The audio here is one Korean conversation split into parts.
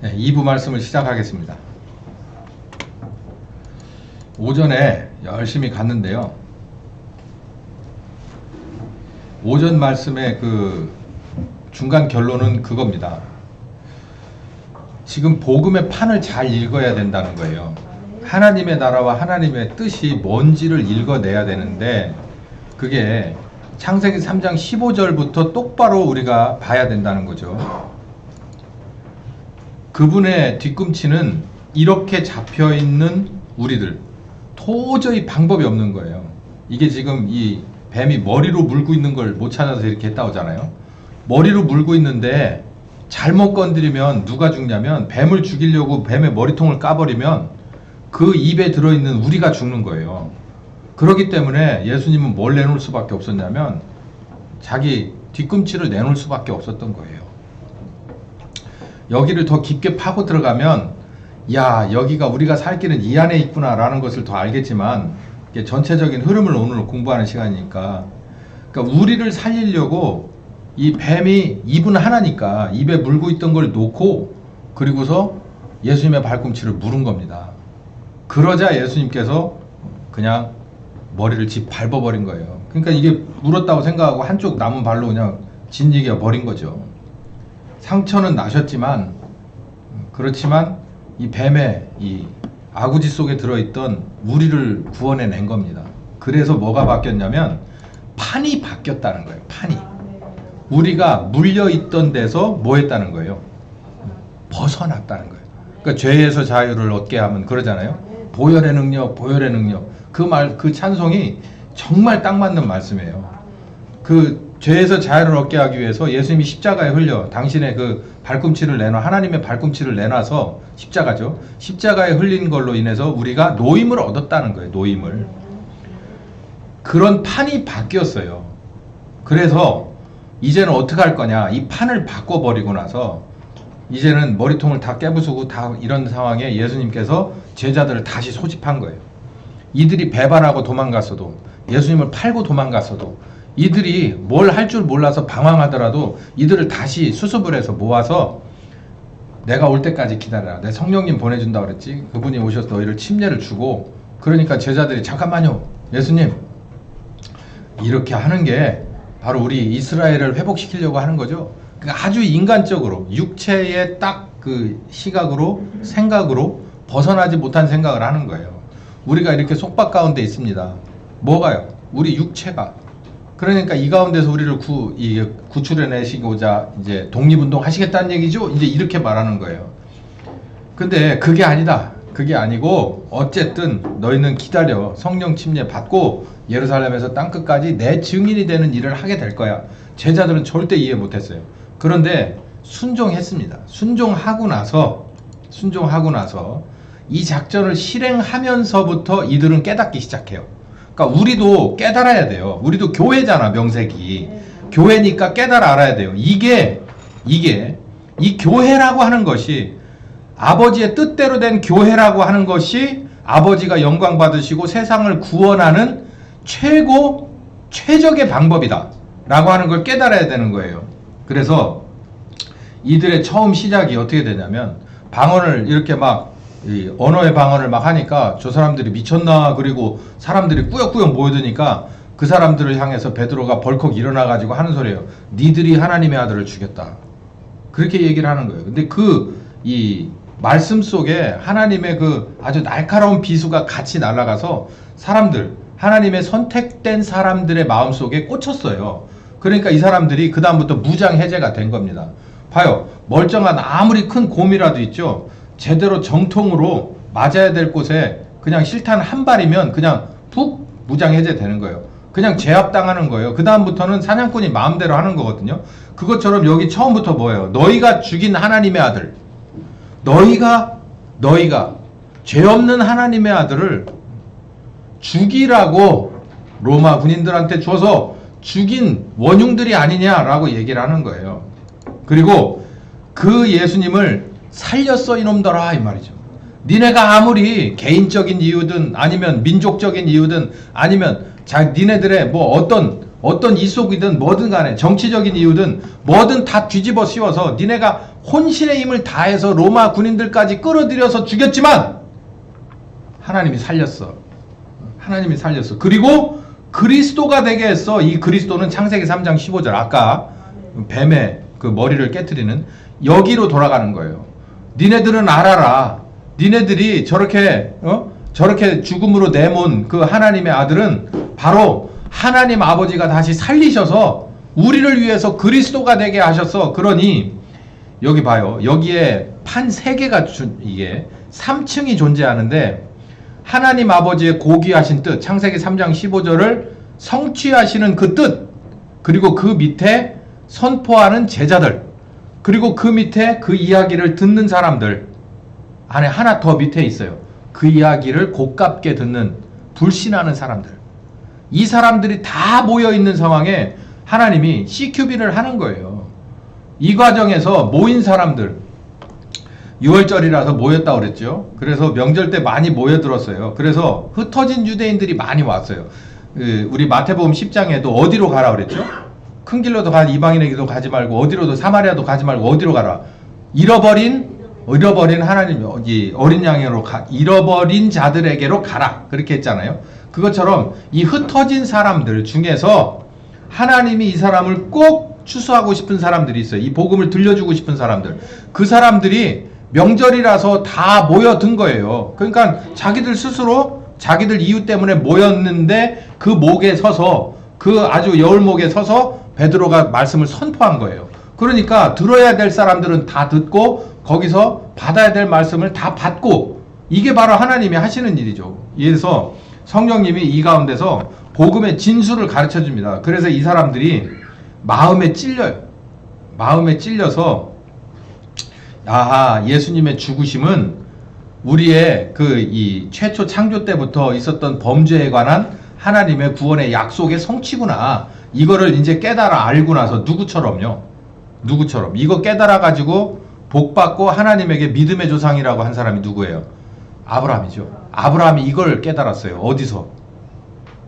네, 2부 말씀을 시작하겠습니다. 오전에 열심히 갔는데요. 오전 말씀의 그 중간 결론은 그겁니다. 지금 복음의 판을 잘 읽어야 된다는 거예요. 하나님의 나라와 하나님의 뜻이 뭔지를 읽어내야 되는데 그게 창세기 3장 15절부터 똑바로 우리가 봐야 된다는 거죠. 그분의 뒤꿈치는 이렇게 잡혀있는 우리들 도저히 방법이 없는 거예요. 이게 지금 이 뱀이 머리로 물고 있는 걸 못 찾아서 이렇게 했다 오잖아요. 머리로 물고 있는데 잘못 건드리면 누가 죽냐면 뱀을 죽이려고 뱀의 머리통을 까버리면 그 입에 들어있는 우리가 죽는 거예요. 그렇기 때문에 예수님은 뭘 내놓을 수밖에 없었냐면 자기 뒤꿈치를 내놓을 수밖에 없었던 거예요. 여기를 더 깊게 파고 들어가면 야, 여기가 우리가 살 길은 이 안에 있구나 라는 것을 더 알겠지만 이게 전체적인 흐름을 오늘 공부하는 시간이니까, 그러니까 우리를 살리려고 이 뱀이 입은 하나니까 입에 물고 있던 걸 놓고 그리고서 예수님의 발꿈치를 물은 겁니다. 그러자 예수님께서 그냥 머리를 밟아버린 거예요. 그러니까 이게 물었다고 생각하고 한쪽 남은 발로 그냥 짓이겨 버린 거죠. 상처는 나셨지만 그렇지만 이 뱀의 이 아구지 속에 들어있던 우리를 구원해낸 겁니다. 그래서 뭐가 바뀌었냐면 판이 바뀌었다는 거예요. 판이. 우리가 물려있던 데서 뭐 했다는 거예요? 벗어났다는 거예요. 그러니까 죄에서 자유를 얻게 하면 그러잖아요. 보혈의 능력, 보혈의 능력. 그 찬송이 정말 딱 맞는 말씀이에요. 그 죄에서 자유를 얻게 하기 위해서 예수님이 십자가에 흘려 당신의 그 발꿈치를 내놔, 하나님의 발꿈치를 내놔서 십자가죠. 십자가에 흘린 걸로 인해서 우리가 노임을 얻었다는 거예요. 노임을. 그런 판이 바뀌었어요. 그래서 이제는 어떻게 할 거냐. 이 판을 바꿔버리고 나서 이제는 머리통을 다 깨부수고 다 이런 상황에 예수님께서 제자들을 다시 소집한 거예요. 이들이 배반하고 도망갔어도, 예수님을 팔고 도망갔어도, 이들이 뭘 할 줄 몰라서 방황하더라도 이들을 다시 수습을 해서 모아서 내가 올 때까지 기다려라. 내 성령님 보내준다 그랬지. 그분이 오셔서 너희를 침례를 주고, 그러니까 제자들이 잠깐만요. 예수님, 이렇게 하는 게 바로 우리 이스라엘을 회복시키려고 하는 거죠. 그러니까 아주 인간적으로 육체의 딱 그 시각으로 생각으로 벗어나지 못한 생각을 하는 거예요. 우리가 이렇게 속박 가운데 있습니다. 뭐가요? 우리 육체가. 그러니까 이 가운데서 우리를 구출해내시고자 이제 독립운동 하시겠다는 얘기죠? 이제 이렇게 말하는 거예요. 근데 그게 아니다. 그게 아니고 어쨌든 너희는 기다려. 성령 침례 받고 예루살렘에서 땅끝까지 내 증인이 되는 일을 하게 될 거야. 제자들은 절대 이해 못했어요. 그런데 순종했습니다. 순종하고 나서 이 작전을 실행하면서부터 이들은 깨닫기 시작해요. 그러니까 우리도 깨달아야 돼요. 우리도 교회잖아, 명색이. 교회니까 깨달아 알아야 돼요. 이게 이 교회라고 하는 것이, 아버지의 뜻대로 된 교회라고 하는 것이 아버지가 영광 받으시고 세상을 구원하는 최적의 방법이다 라고 하는 걸 깨달아야 되는 거예요. 그래서 이들의 처음 시작이 어떻게 되냐면, 방언을 이렇게 막 이 언어의 방언을 막 하니까 저 사람들이 미쳤나, 그리고 사람들이 꾸역꾸역 모여드니까 그 사람들을 향해서 베드로가 벌컥 일어나가지고 하는 소리예요. 니들이 하나님의 아들을 죽였다. 그렇게 얘기를 하는 거예요. 근데 이 말씀 속에 하나님의 그 아주 날카로운 비수가 같이 날아가서 사람들, 하나님의 선택된 사람들의 마음속에 꽂혔어요. 그러니까 이 사람들이 그 다음부터 무장 해제가 된 겁니다. 봐요. 멀쩡한 아무리 큰 곰이라도 있죠. 제대로 정통으로 맞아야 될 곳에 그냥 실탄 한 발이면 그냥 푹 무장 해제되는 거예요. 그냥 제압당하는 거예요. 그 다음부터는 사냥꾼이 마음대로 하는 거거든요. 그것처럼 여기 처음부터 뭐예요? 너희가 죽인 하나님의 아들, 너희가 죄 없는 하나님의 아들을 죽이라고 로마 군인들한테 줘서 죽인 원흉들이 아니냐라고 얘기를 하는 거예요. 그리고 그 예수님을 살렸어 이놈들아 이 말이죠. 니네가 아무리 개인적인 이유든 아니면 민족적인 이유든 아니면 니네들의 뭐 어떤 어떤 이속이든 뭐든 간에 정치적인 이유든 뭐든 다 뒤집어 씌워서 니네가 혼신의 힘을 다해서 로마 군인들까지 끌어들여서 죽였지만 하나님이 살렸어. 하나님이 살렸어. 그리고 그리스도가 되게 했어. 이 그리스도는 창세기 3장 15절 아까 뱀의 그 머리를 깨트리는 여기로 돌아가는 거예요. 니네들은 알아라. 니네들이 저렇게 죽음으로 내몬 그 하나님의 아들은 바로 하나님 아버지가 다시 살리셔서 우리를 위해서 그리스도가 되게 하셨어. 그러니 여기 봐요. 여기에 판 3개가 이게 3층이 존재하는데 하나님 아버지의 고귀하신 뜻, 창세기 3장 15절을 성취하시는 그 뜻, 그리고 그 밑에 선포하는 제자들, 그리고 그 밑에 그 이야기를 듣는 사람들 안에 하나 더 밑에 있어요. 그 이야기를 곱깝게 듣는 불신하는 사람들. 이 사람들이 다 모여있는 상황에 하나님이 CQB를 하는 거예요. 이 과정에서 모인 사람들 6월절이라서 모였다고 그랬죠. 그래서 명절 때 많이 모여들었어요. 그래서 흩어진 유대인들이 많이 왔어요. 우리 마태복음 10장에도 어디로 가라 그랬죠? 큰 길로도 가, 이방인에게도 가지 말고 어디로도 사마리아도 가지 말고 어디로 가라. 잃어버린 하나님 어린 양으로 잃어버린 자들에게로 가라. 그렇게 했잖아요. 그것처럼 이 흩어진 사람들 중에서 하나님이 이 사람을 꼭 추수하고 싶은 사람들이 있어요. 이 복음을 들려주고 싶은 사람들. 그 사람들이 명절이라서 다 모여든 거예요. 그러니까 자기들 스스로 자기들 이유 때문에 모였는데 그 목에 서서 그 아주 여울목에 서서 베드로가 말씀을 선포한 거예요. 그러니까 들어야 될 사람들은 다 듣고 거기서 받아야 될 말씀을 다 받고 이게 바로 하나님이 하시는 일이죠. 그래서 성령님이 이 가운데서 복음의 진수를 가르쳐 줍니다. 그래서 이 사람들이 마음에 찔려요. 마음에 찔려서 아하, 예수님의 죽으심은 우리의 이 최초 창조 때부터 있었던 범죄에 관한 하나님의 구원의 약속의 성취구나. 이거를 이제 깨달아 알고 나서 누구처럼 이거 깨달아 가지고 복 받고 하나님에게 믿음의 조상이라고 한 사람이 누구예요? 아브라함이죠. 아브라함이 이걸 깨달았어요. 어디서?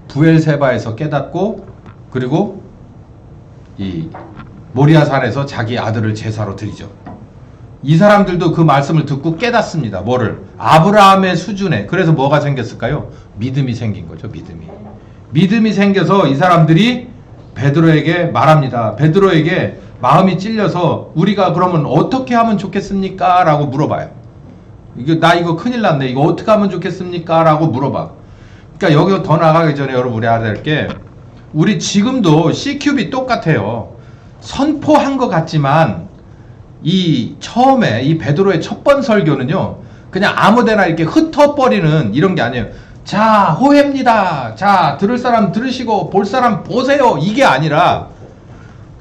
부엘세바에서 깨닫고 그리고 이 모리아산에서 자기 아들을 제사로 드리죠. 이 사람들도 그 말씀을 듣고 깨닫습니다. 뭐를? 아브라함의 수준에. 그래서 뭐가 생겼을까요? 믿음이 생긴 거죠. 믿음이 생겨서 이 사람들이 베드로에게 말합니다. 베드로에게 마음이 찔려서 우리가 그러면 어떻게 하면 좋겠습니까? 라고 물어봐요. 나 이거 큰일 났네. 이거 어떻게 하면 좋겠습니까? 라고 물어봐. 그러니까 여기서 더 나가기 전에 여러분 우리 알아야 될 게 우리 지금도 CQB 똑같아요. 선포한 것 같지만 이 처음에 이 베드로의 첫 번 설교는요 그냥 아무데나 이렇게 흩어버리는 이런 게 아니에요. 자, 호회입니다. 자, 들을 사람 들으시고 볼 사람 보세요. 이게 아니라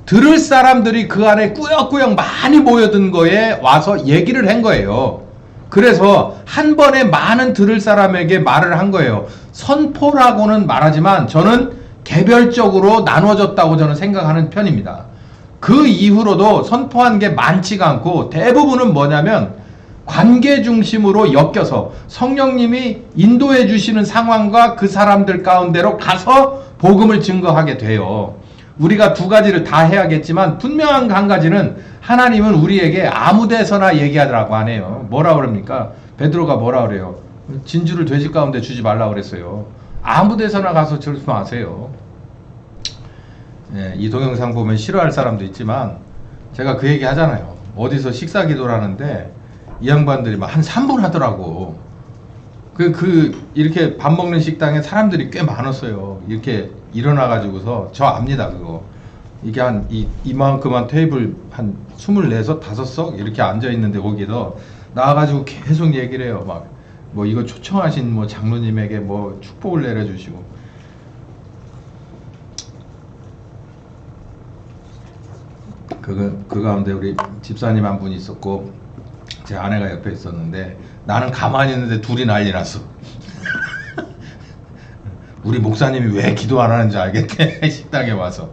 들을 사람들이 그 안에 꾸역꾸역 많이 모여든 거에 와서 얘기를 한 거예요. 그래서 한 번에 많은 들을 사람에게 말을 한 거예요. 선포라고는 말하지만 저는 개별적으로 나눠졌다고 저는 생각하는 편입니다. 그 이후로도 선포한 게 많지가 않고 대부분은 뭐냐면 관계 중심으로 엮여서 성령님이 인도해 주시는 상황과 그 사람들 가운데로 가서 복음을 증거하게 돼요. 우리가 두 가지를 다 해야겠지만 분명한 한 가지는 하나님은 우리에게 아무 데서나 얘기하라고 안 해요. 뭐라 그럽니까? 베드로가 뭐라 그래요? 진주를 돼지 가운데 주지 말라 그랬어요. 아무 데서나 가서 저러지 마세요. 이 동영상 보면 싫어할 사람도 있지만 제가 그 얘기 하잖아요. 어디서 식사 기도를 하는데 이 양반들이 막 한 3분 하더라고. 이렇게 밥 먹는 식당에 사람들이 꽤 많았어요. 이렇게 일어나가지고서 저 압니다, 그거. 이게 이만큼한 테이블 한 24석, 5석 이렇게 앉아있는데 거기서 나와가지고 계속 얘기를 해요. 뭐 이거 초청하신 뭐 장로님에게 뭐 축복을 내려주시고. 그 가운데 우리 집사님 한 분이 있었고 제 아내가 옆에 있었는데 나는 가만히 있는데 둘이 난리 났어. 우리 목사님이 왜 기도 안 하는지 알겠대. 식당에 와서.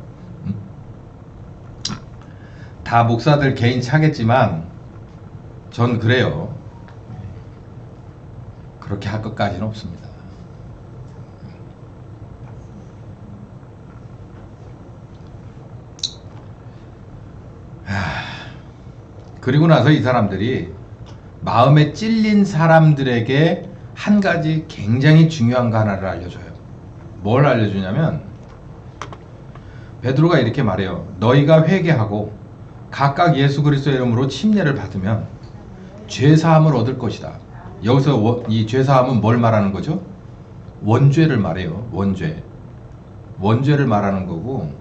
다 목사들 개인 차겠지만 전 그래요. 그렇게 할 것까지는 없습니다. 그리고 나서 이 사람들이 마음에 찔린 사람들에게 한 가지 굉장히 중요한 거 하나를 알려줘요. 뭘 알려주냐면 베드로가 이렇게 말해요. 너희가 회개하고 각각 예수 그리스도의 이름으로 침례를 받으면 죄사함을 얻을 것이다. 여기서 이 죄사함은 뭘 말하는 거죠? 원죄를 말해요. 원죄를 말하는 거고,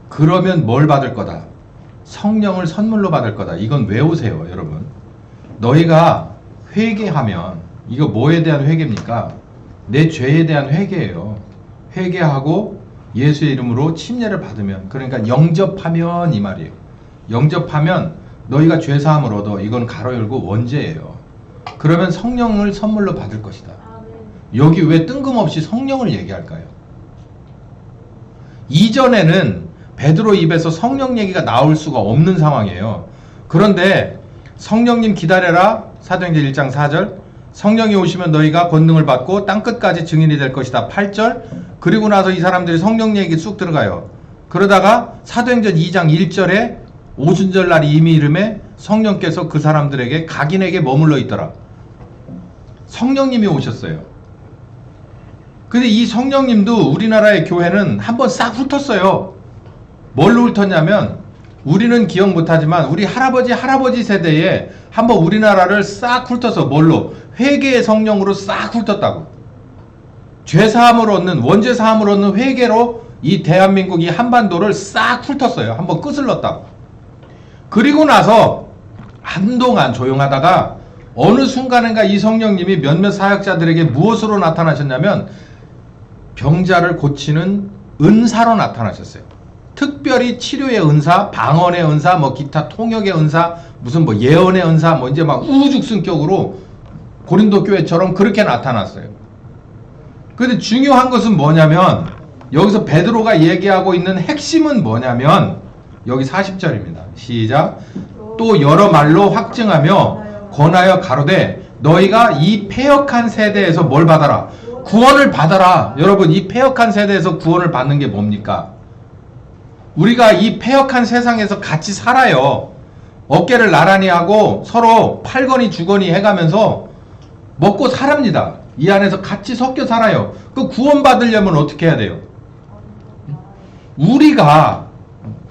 그러면 뭘 받을 거다? 성령을 선물로 받을 거다. 이건 외우세요, 여러분. 너희가 회개하면, 이거 뭐에 대한 회개입니까? 내 죄에 대한 회개예요. 회개하고 예수의 이름으로 침례를 받으면, 그러니까 영접하면 이 말이에요. 영접하면 너희가 죄사함을 얻어. 이건 가로 열고 원죄예요. 그러면 성령을 선물로 받을 것이다. 여기 왜 뜬금없이 성령을 얘기할까요? 이전에는 베드로 입에서 성령 얘기가 나올 수가 없는 상황이에요. 그런데 성령님 기다려라. 사도행전 1장 4절. 성령이 오시면 너희가 권능을 받고 땅끝까지 증인이 될 것이다. 8절. 그리고 나서 이 사람들이 성령 얘기 쑥 들어가요. 그러다가 사도행전 2장 1절에 오순절날이 이미 이름에 성령께서 그 사람들에게 각인에게 머물러 있더라. 성령님이 오셨어요. 근데 이 성령님도 우리나라의 교회는 한번 싹 훑었어요. 뭘로 훑었냐면, 우리는 기억 못하지만 우리 할아버지 세대에 한번 우리나라를 싹 훑어서 뭘로? 회개의 성령으로 싹 훑었다고. 죄사함을 얻는, 원죄사함을 얻는 회개로 이 대한민국 이 한반도를 싹 훑었어요. 한번 끄슬렀다고. 그리고 나서 한동안 조용하다가 어느 순간인가 이 성령님이 몇몇 사역자들에게 무엇으로 나타나셨냐면 병자를 고치는 은사로 나타나셨어요. 특별히 치료의 은사, 방언의 은사, 뭐 기타 통역의 은사, 무슨 뭐 예언의 은사, 뭐 이제 막 우후죽순격으로 고린도 교회처럼 그렇게 나타났어요. 근데 중요한 것은 뭐냐면, 여기서 베드로가 얘기하고 있는 핵심은 뭐냐면, 여기 40절입니다. 시작. 또 여러 말로 확증하며 권하여 가로되 너희가 이 패역한 세대에서 뭘 받아라? 구원을 받아라. 여러분, 이 패역한 세대에서 구원을 받는 게 뭡니까? 우리가 이 패역한 세상에서 같이 살아요. 어깨를 나란히 하고 서로 팔거니 주거니 해가면서 먹고 살합니다. 이 안에서 같이 섞여 살아요. 그 구원 받으려면 어떻게 해야 돼요? 우리가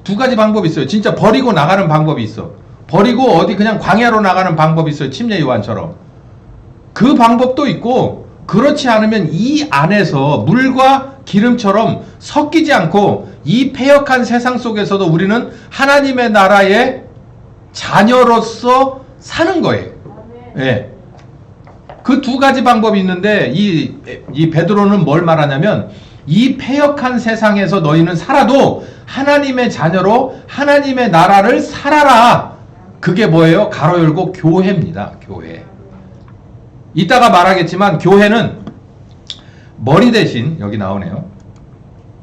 두 가지 방법이 있어요. 진짜 버리고 나가는 방법이 있어. 버리고 어디 그냥 광야로 나가는 방법이 있어요. 침례 요한처럼. 그 방법도 있고, 그렇지 않으면 이 안에서 물과 기름처럼 섞이지 않고 이 패역한 세상 속에서도 우리는 하나님의 나라의 자녀로서 사는 거예요. 예. 그 두 가지 방법이 있는데 이 베드로는 뭘 말하냐면, 이 패역한 세상에서 너희는 살아도 하나님의 자녀로 하나님의 나라를 살아라. 그게 뭐예요? 가로 열고 교회입니다. 교회. 이따가 말하겠지만 교회는 머리 대신, 여기 나오네요.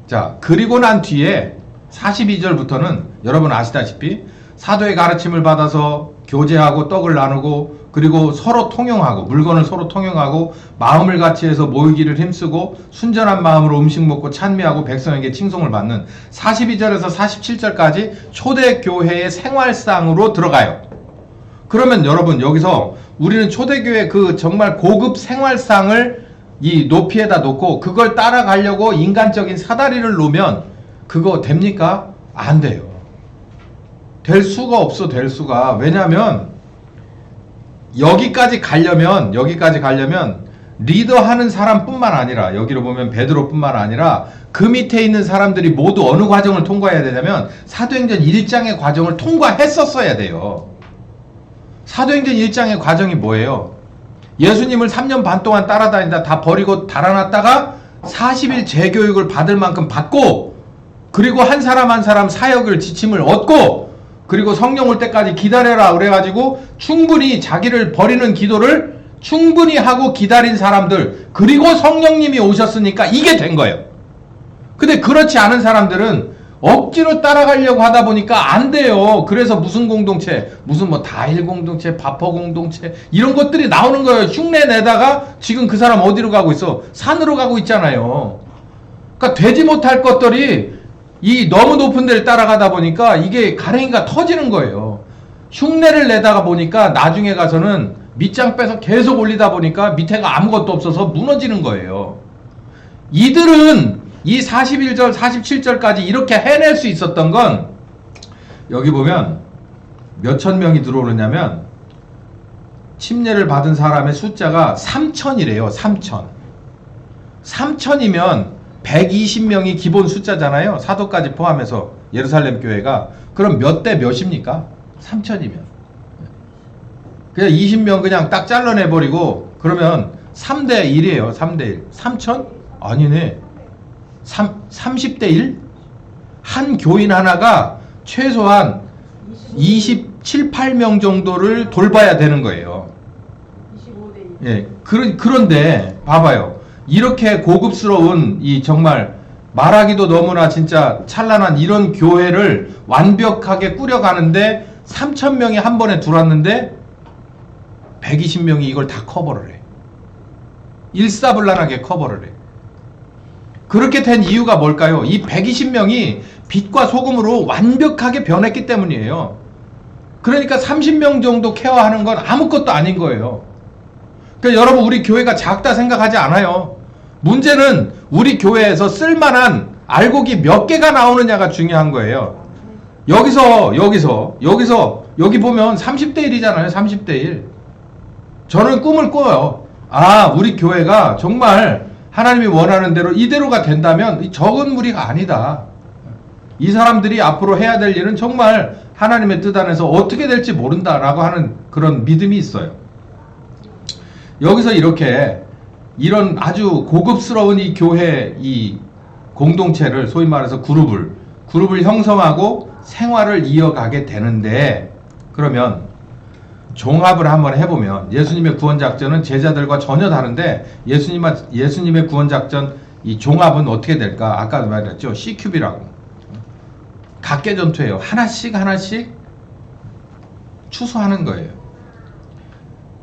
자, 그리고 난 뒤에 42절부터는 여러분 아시다시피 사도의 가르침을 받아서 교제하고 떡을 나누고, 그리고 서로 통용하고, 물건을 서로 통용하고, 마음을 같이 해서 모이기를 힘쓰고, 순전한 마음으로 음식 먹고 찬미하고 백성에게 칭송을 받는 42절에서 47절까지 초대교회의 생활상으로 들어가요. 그러면 여러분, 여기서 우리는 초대교회 그 정말 고급 생활상을 이 높이에다 놓고 그걸 따라가려고 인간적인 사다리를 놓으면 그거 됩니까? 안 돼요. 될 수가 없어, 될 수가. 왜냐면 여기까지 가려면 리더하는 사람뿐만 아니라, 여기로 보면 베드로뿐만 아니라 그 밑에 있는 사람들이 모두 어느 과정을 통과해야 되냐면 사도행전 1장의 과정을 통과했었어야 돼요. 사도행전 1장의 과정이 뭐예요? 예수님을 3년 반 동안 따라다니다 다 버리고 달아났다가 40일 재교육을 받을 만큼 받고, 그리고 한 사람 한 사람 사역을 지침을 얻고, 그리고 성령 올 때까지 기다려라 그래가지고 충분히 자기를 버리는 기도를 충분히 하고 기다린 사람들, 그리고 성령님이 오셨으니까 이게 된 거예요. 근데 그렇지 않은 사람들은 억지로 따라가려고 하다 보니까 안 돼요. 그래서 무슨 공동체, 무슨 뭐 다일 공동체, 바퍼 공동체, 이런 것들이 나오는 거예요. 흉내 내다가 지금 그 사람 어디로 가고 있어? 산으로 가고 있잖아요. 그러니까 되지 못할 것들이 이 너무 높은 데를 따라가다 보니까 이게 가랭이가 터지는 거예요. 흉내를 내다가 보니까 나중에 가서는 밑장 빼서 계속 올리다 보니까 밑에가 아무것도 없어서 무너지는 거예요. 이들은 이 41절, 47절까지 이렇게 해낼 수 있었던 건 여기 보면 몇천 명이 들어오느냐면 침례를 받은 사람의 숫자가 3천이래요. 3천. 3천이면 120명이 기본 숫자잖아요. 사도까지 포함해서 예루살렘 교회가. 그럼 몇 대 몇입니까? 3천이면. 그냥 20명 그냥 딱 잘라내버리고 그러면 3대 1이에요. 3대 1. 3천? 아니네. 30대 1? 한 교인 하나가 최소한 27, 8명 정도를 돌봐야 되는 거예요. 25대 2. 예. 그런데 봐봐요. 이렇게 고급스러운 이 정말 말하기도 너무나 진짜 찬란한 이런 교회를 완벽하게 꾸려가는데 3,000명이 한 번에 들어왔는데 120명이 이걸 다 커버를 해. 일사불란하게 커버를 해. 그렇게 된 이유가 뭘까요? 이 120명이 빛과 소금으로 완벽하게 변했기 때문이에요. 그러니까 30명 정도 케어하는 건 아무것도 아닌 거예요. 그러니까 여러분 우리 교회가 작다 생각하지 않아요. 문제는 우리 교회에서 쓸만한 알곡이 몇 개가 나오느냐가 중요한 거예요. 여기 보면 30대 1이잖아요. 30대 1. 저는 꿈을 꿔요. 아, 우리 교회가 정말 하나님이 원하는 대로 이대로가 된다면 적은 무리가 아니다. 이 사람들이 앞으로 해야 될 일은 정말 하나님의 뜻 안에서 어떻게 될지 모른다라고 하는 그런 믿음이 있어요. 여기서 이렇게 이런 아주 고급스러운 이 교회 이 공동체를 소위 말해서 그룹을 형성하고 생활을 이어가게 되는데, 그러면 종합을 한번 해보면 예수님의 구원작전은 제자들과 전혀 다른데 예수님의 구원작전 이 종합은 어떻게 될까? 아까도 말했죠. C큐비라고. 각계전투예요. 하나씩 추수하는 거예요.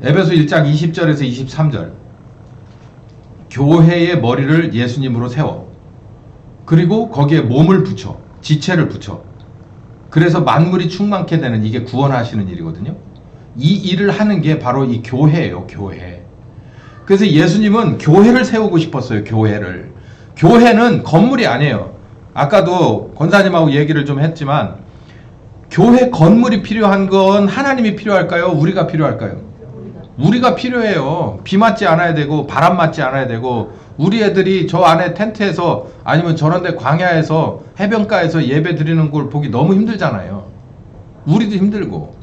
에베소 1장 20절에서 23절. 교회의 머리를 예수님으로 세워. 그리고 거기에 몸을 붙여. 지체를 붙여. 그래서 만물이 충만케 되는 이게 구원하시는 일이거든요. 이 일을 하는 게 바로 이 교회예요. 교회. 그래서 예수님은 교회를 세우고 싶었어요. 교회를. 교회는 건물이 아니에요. 아까도 권사님하고 얘기를 좀 했지만 교회 건물이 필요한 건 하나님이 필요할까요? 우리가 필요할까요? 우리가 필요해요. 비 맞지 않아야 되고 바람 맞지 않아야 되고 우리 애들이 저 안에 텐트에서 아니면 저런데 광야에서 해변가에서 예배 드리는 걸 보기 너무 힘들잖아요. 우리도 힘들고.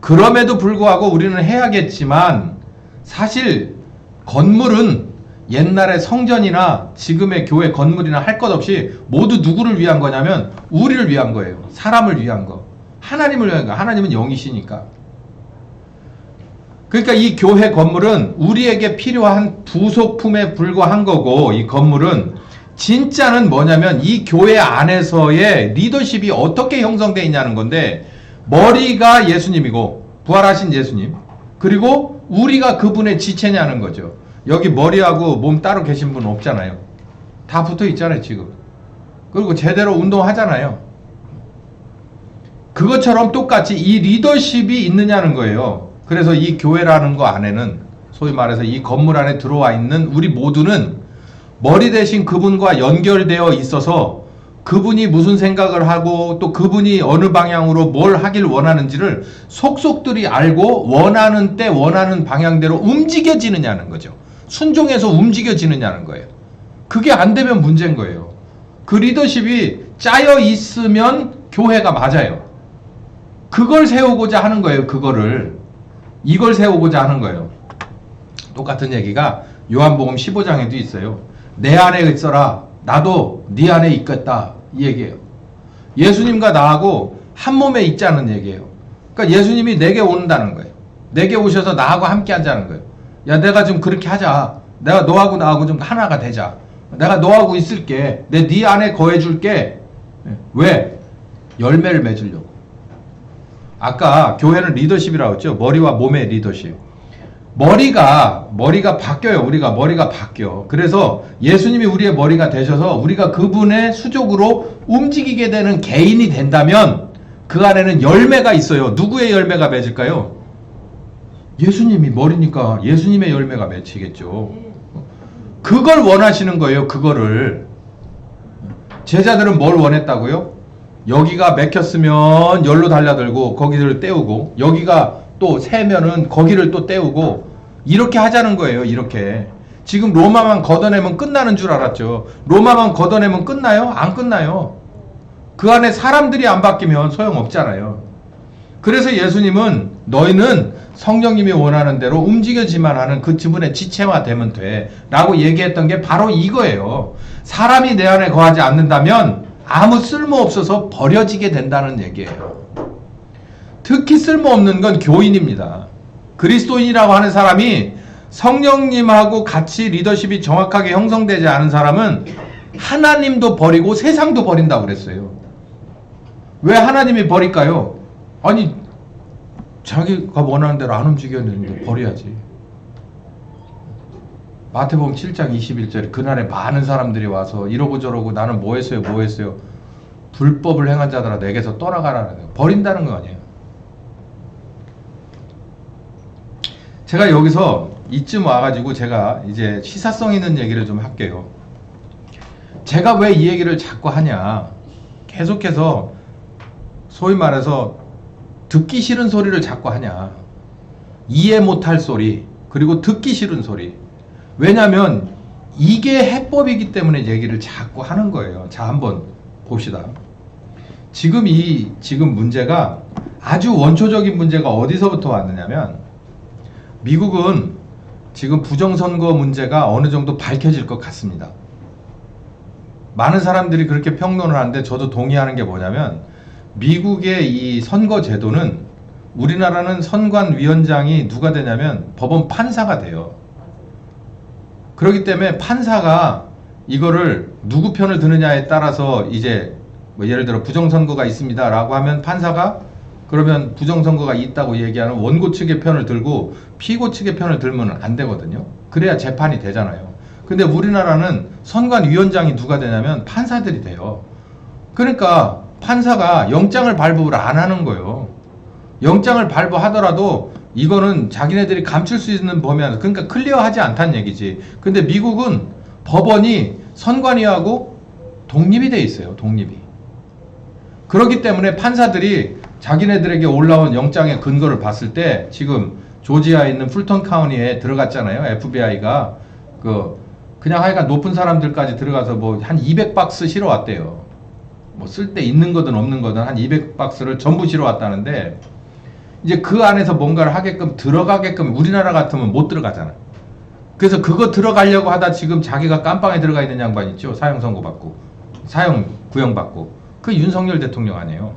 그럼에도 불구하고 우리는 해야겠지만 사실 건물은 옛날의 성전이나 지금의 교회 건물이나 할 것 없이 모두 누구를 위한 거냐면 우리를 위한 거예요. 사람을 위한 거. 하나님을 위한 거. 하나님은 영이시니까. 그러니까 이 교회 건물은 우리에게 필요한 부속품에 불과한 거고, 이 건물은 진짜는 뭐냐면 이 교회 안에서의 리더십이 어떻게 형성되어 있냐는 건데, 머리가 예수님이고 부활하신 예수님, 그리고 우리가 그분의 지체냐는 거죠. 여기 머리하고 몸 따로 계신 분 없잖아요. 다 붙어 있잖아요 지금. 그리고 제대로 운동하잖아요. 그것처럼 똑같이 이 리더십이 있느냐는 거예요. 그래서 이 교회라는 거 안에는 소위 말해서 이 건물 안에 들어와 있는 우리 모두는 머리 대신 그분과 연결되어 있어서 그분이 무슨 생각을 하고 또 그분이 어느 방향으로 뭘 하길 원하는지를 속속들이 알고 원하는 때 원하는 방향대로 움직여지느냐는 거죠. 순종해서 움직여지느냐는 거예요. 그게 안 되면 문제인 거예요. 그 리더십이 짜여 있으면 교회가 맞아요. 그걸 세우고자 하는 거예요. 이걸 세우고자 하는 거예요. 똑같은 얘기가 요한복음 15장에도 있어요. 내 안에 있어라. 나도 네 안에 있겠다. 이 얘기예요. 예수님과 나하고 한 몸에 있자는 얘기예요. 그러니까 예수님이 내게 온다는 거예요. 내게 오셔서 나하고 함께 하자는 거예요. 야, 내가 좀 그렇게 하자. 내가 너하고 나하고 좀 하나가 되자. 내가 너하고 있을게. 네 안에 거해줄게. 왜? 열매를 맺으려고. 아까 교회는 리더십이라고 했죠. 머리와 몸의 리더십. 머리가 바뀌어요. 우리가 머리가 바뀌어. 그래서 예수님이 우리의 머리가 되셔서 우리가 그분의 수족으로 움직이게 되는 개인이 된다면 그 안에는 열매가 있어요. 누구의 열매가 맺을까요? 예수님이 머리니까 예수님의 열매가 맺히겠죠. 그걸 원하시는 거예요. 그거를. 제자들은 뭘 원했다고요? 여기가 맥혔으면 열로 달려들고 거기를 때우고, 여기가 또 새면은 거기를 또 때우고, 이렇게 하자는 거예요. 이렇게. 지금 로마만 걷어내면 끝나는 줄 알았죠. 로마만 걷어내면 끝나요? 안 끝나요. 그 안에 사람들이 안 바뀌면 소용없잖아요. 그래서 예수님은 너희는 성령님이 원하는 대로 움직여지만 하는 그 지분의 지체화되면 돼 라고 얘기했던 게 바로 이거예요. 사람이 내 안에 거하지 않는다면 아무 쓸모없어서 버려지게 된다는 얘기예요. 특히 쓸모없는 건 교인입니다. 그리스도인이라고 하는 사람이 성령님하고 같이 리더십이 정확하게 형성되지 않은 사람은 하나님도 버리고 세상도 버린다고 그랬어요. 왜 하나님이 버릴까요? 아니, 자기가 원하는 대로 안 움직였는데 버려야지. 마태복음 7장 21절에 그날에 많은 사람들이 와서 이러고 저러고 나는 뭐 했어요 뭐 했어요. 불법을 행한 자들아 내게서 떠나가라는 거예요. 버린다는 거 아니에요. 제가 여기서 이쯤 와가지고 제가 이제 시사성 있는 얘기를 좀 할게요. 제가 왜 이 얘기를 자꾸 하냐. 계속해서 소위 말해서 듣기 싫은 소리를 자꾸 하냐. 이해 못할 소리, 그리고 듣기 싫은 소리. 왜냐면 이게 해법이기 때문에 얘기를 자꾸 하는 거예요. 자, 한번 봅시다. 지금 문제가 아주 원초적인 문제가 어디서부터 왔느냐면, 미국은 지금 부정선거 문제가 어느 정도 밝혀질 것 같습니다. 많은 사람들이 그렇게 평론을 하는데 저도 동의하는 게 뭐냐면, 미국의 이 선거 제도는, 우리나라는 선관위원장이 누가 되냐면 법원 판사가 돼요. 그렇기 때문에 판사가 이거를 누구 편을 드느냐에 따라서 이제 뭐 예를 들어 부정선거가 있습니다 라고 하면 판사가 그러면 부정선거가 있다고 얘기하는 원고 측의 편을 들고 피고 측의 편을 들면 안 되거든요. 그래야 재판이 되잖아요. 근데 우리나라는 선관위원장이 누가 되냐면 판사들이 돼요. 그러니까 판사가 영장을 발부를 안 하는 거예요. 영장을 발부하더라도 이거는 자기네들이 감출 수 있는 범위 안에서, 그러니까 클리어하지 않다는 얘기지. 근데 미국은 법원이 선관위하고 독립이 돼 있어요. 독립이. 그렇기 때문에 판사들이 자기네들에게 올라온 영장의 근거를 봤을 때, 지금 조지아에 있는 풀턴 카운티에 들어갔잖아요. FBI가 그냥 하여간 높은 사람들까지 들어가서 뭐 한 200박스 실어 왔대요. 뭐 쓸 데 있는 거든 없는 거든 한 200박스를 전부 실어 왔다는데, 이제 그 안에서 뭔가를 하게끔 들어가게끔, 우리나라 같으면 못 들어가잖아. 그래서 그거 들어가려고 하다 지금 자기가 깜빵에 들어가 있는 양반 있죠. 사형 선고받고 사형 구형받고. 그 윤석열 대통령 아니에요.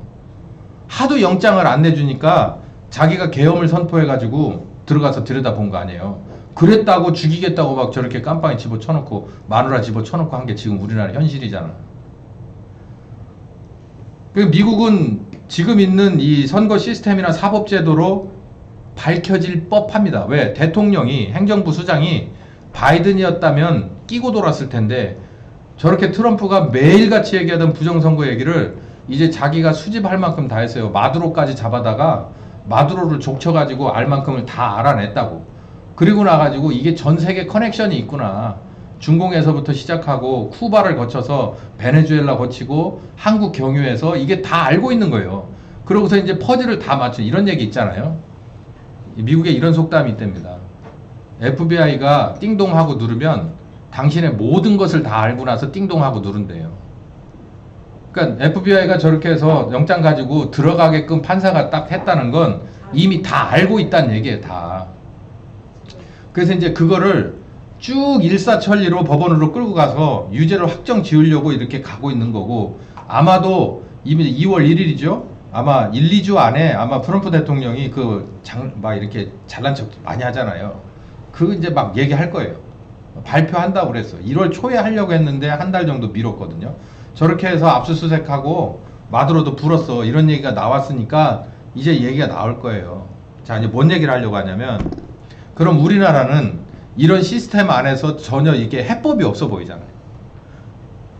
하도 영장을 안 내주니까 자기가 계엄을 선포해가지고 들어가서 들여다본 거 아니에요. 그랬다고 죽이겠다고 막 저렇게 깜빵에 집어쳐놓고 마누라 집어쳐놓고 한 게 지금 우리나라 현실이잖아. 미국은 지금 있는 이 선거 시스템이나 사법제도로 밝혀질 법합니다. 왜? 대통령이, 행정부 수장이 바이든이었다면 끼고 돌았을 텐데, 저렇게 트럼프가 매일같이 얘기하던 부정선거 얘기를 이제 자기가 수집할 만큼 다 했어요. 마두로까지 잡아다가 마두로를 족쳐가지고 알 만큼을 다 알아냈다고. 그리고 나가지고 이게 전 세계 커넥션이 있구나. 중공에서부터 시작하고 쿠바를 거쳐서 베네수엘라 거치고 한국 경유해서 이게 다 알고 있는 거예요. 그러고서 이제 퍼즐을 다 맞춰. 이런 얘기 있잖아요. 미국에 이런 속담이 있답니다. FBI가 띵동하고 누르면 당신의 모든 것을 다 알고 나서 띵동하고 누른대요. 그러니까 FBI가 저렇게 해서 영장 가지고 들어가게끔 판사가 딱 했다는 건 이미 다 알고 있다는 얘기예요. 다. 그래서 이제 그거를 쭉 일사천리로 법원으로 끌고 가서 유죄를 확정 지으려고 이렇게 가고 있는 거고, 아마도 이미 2월 1일이죠. 아마 1, 2주 안에 아마 트럼프 대통령이 막 이렇게 잘난 척 많이 하잖아요. 이제 막 얘기할 거예요. 발표한다고 그랬어. 1월 초에 하려고 했는데 한 달 정도 미뤘거든요. 저렇게 해서 압수수색하고 마두로도 불었어. 이런 얘기가 나왔으니까 이제 얘기가 나올 거예요. 자, 이제 뭔 얘기를 하려고 하냐면, 그럼 우리나라는 이런 시스템 안에서 전혀 이게 해법이 없어 보이잖아요.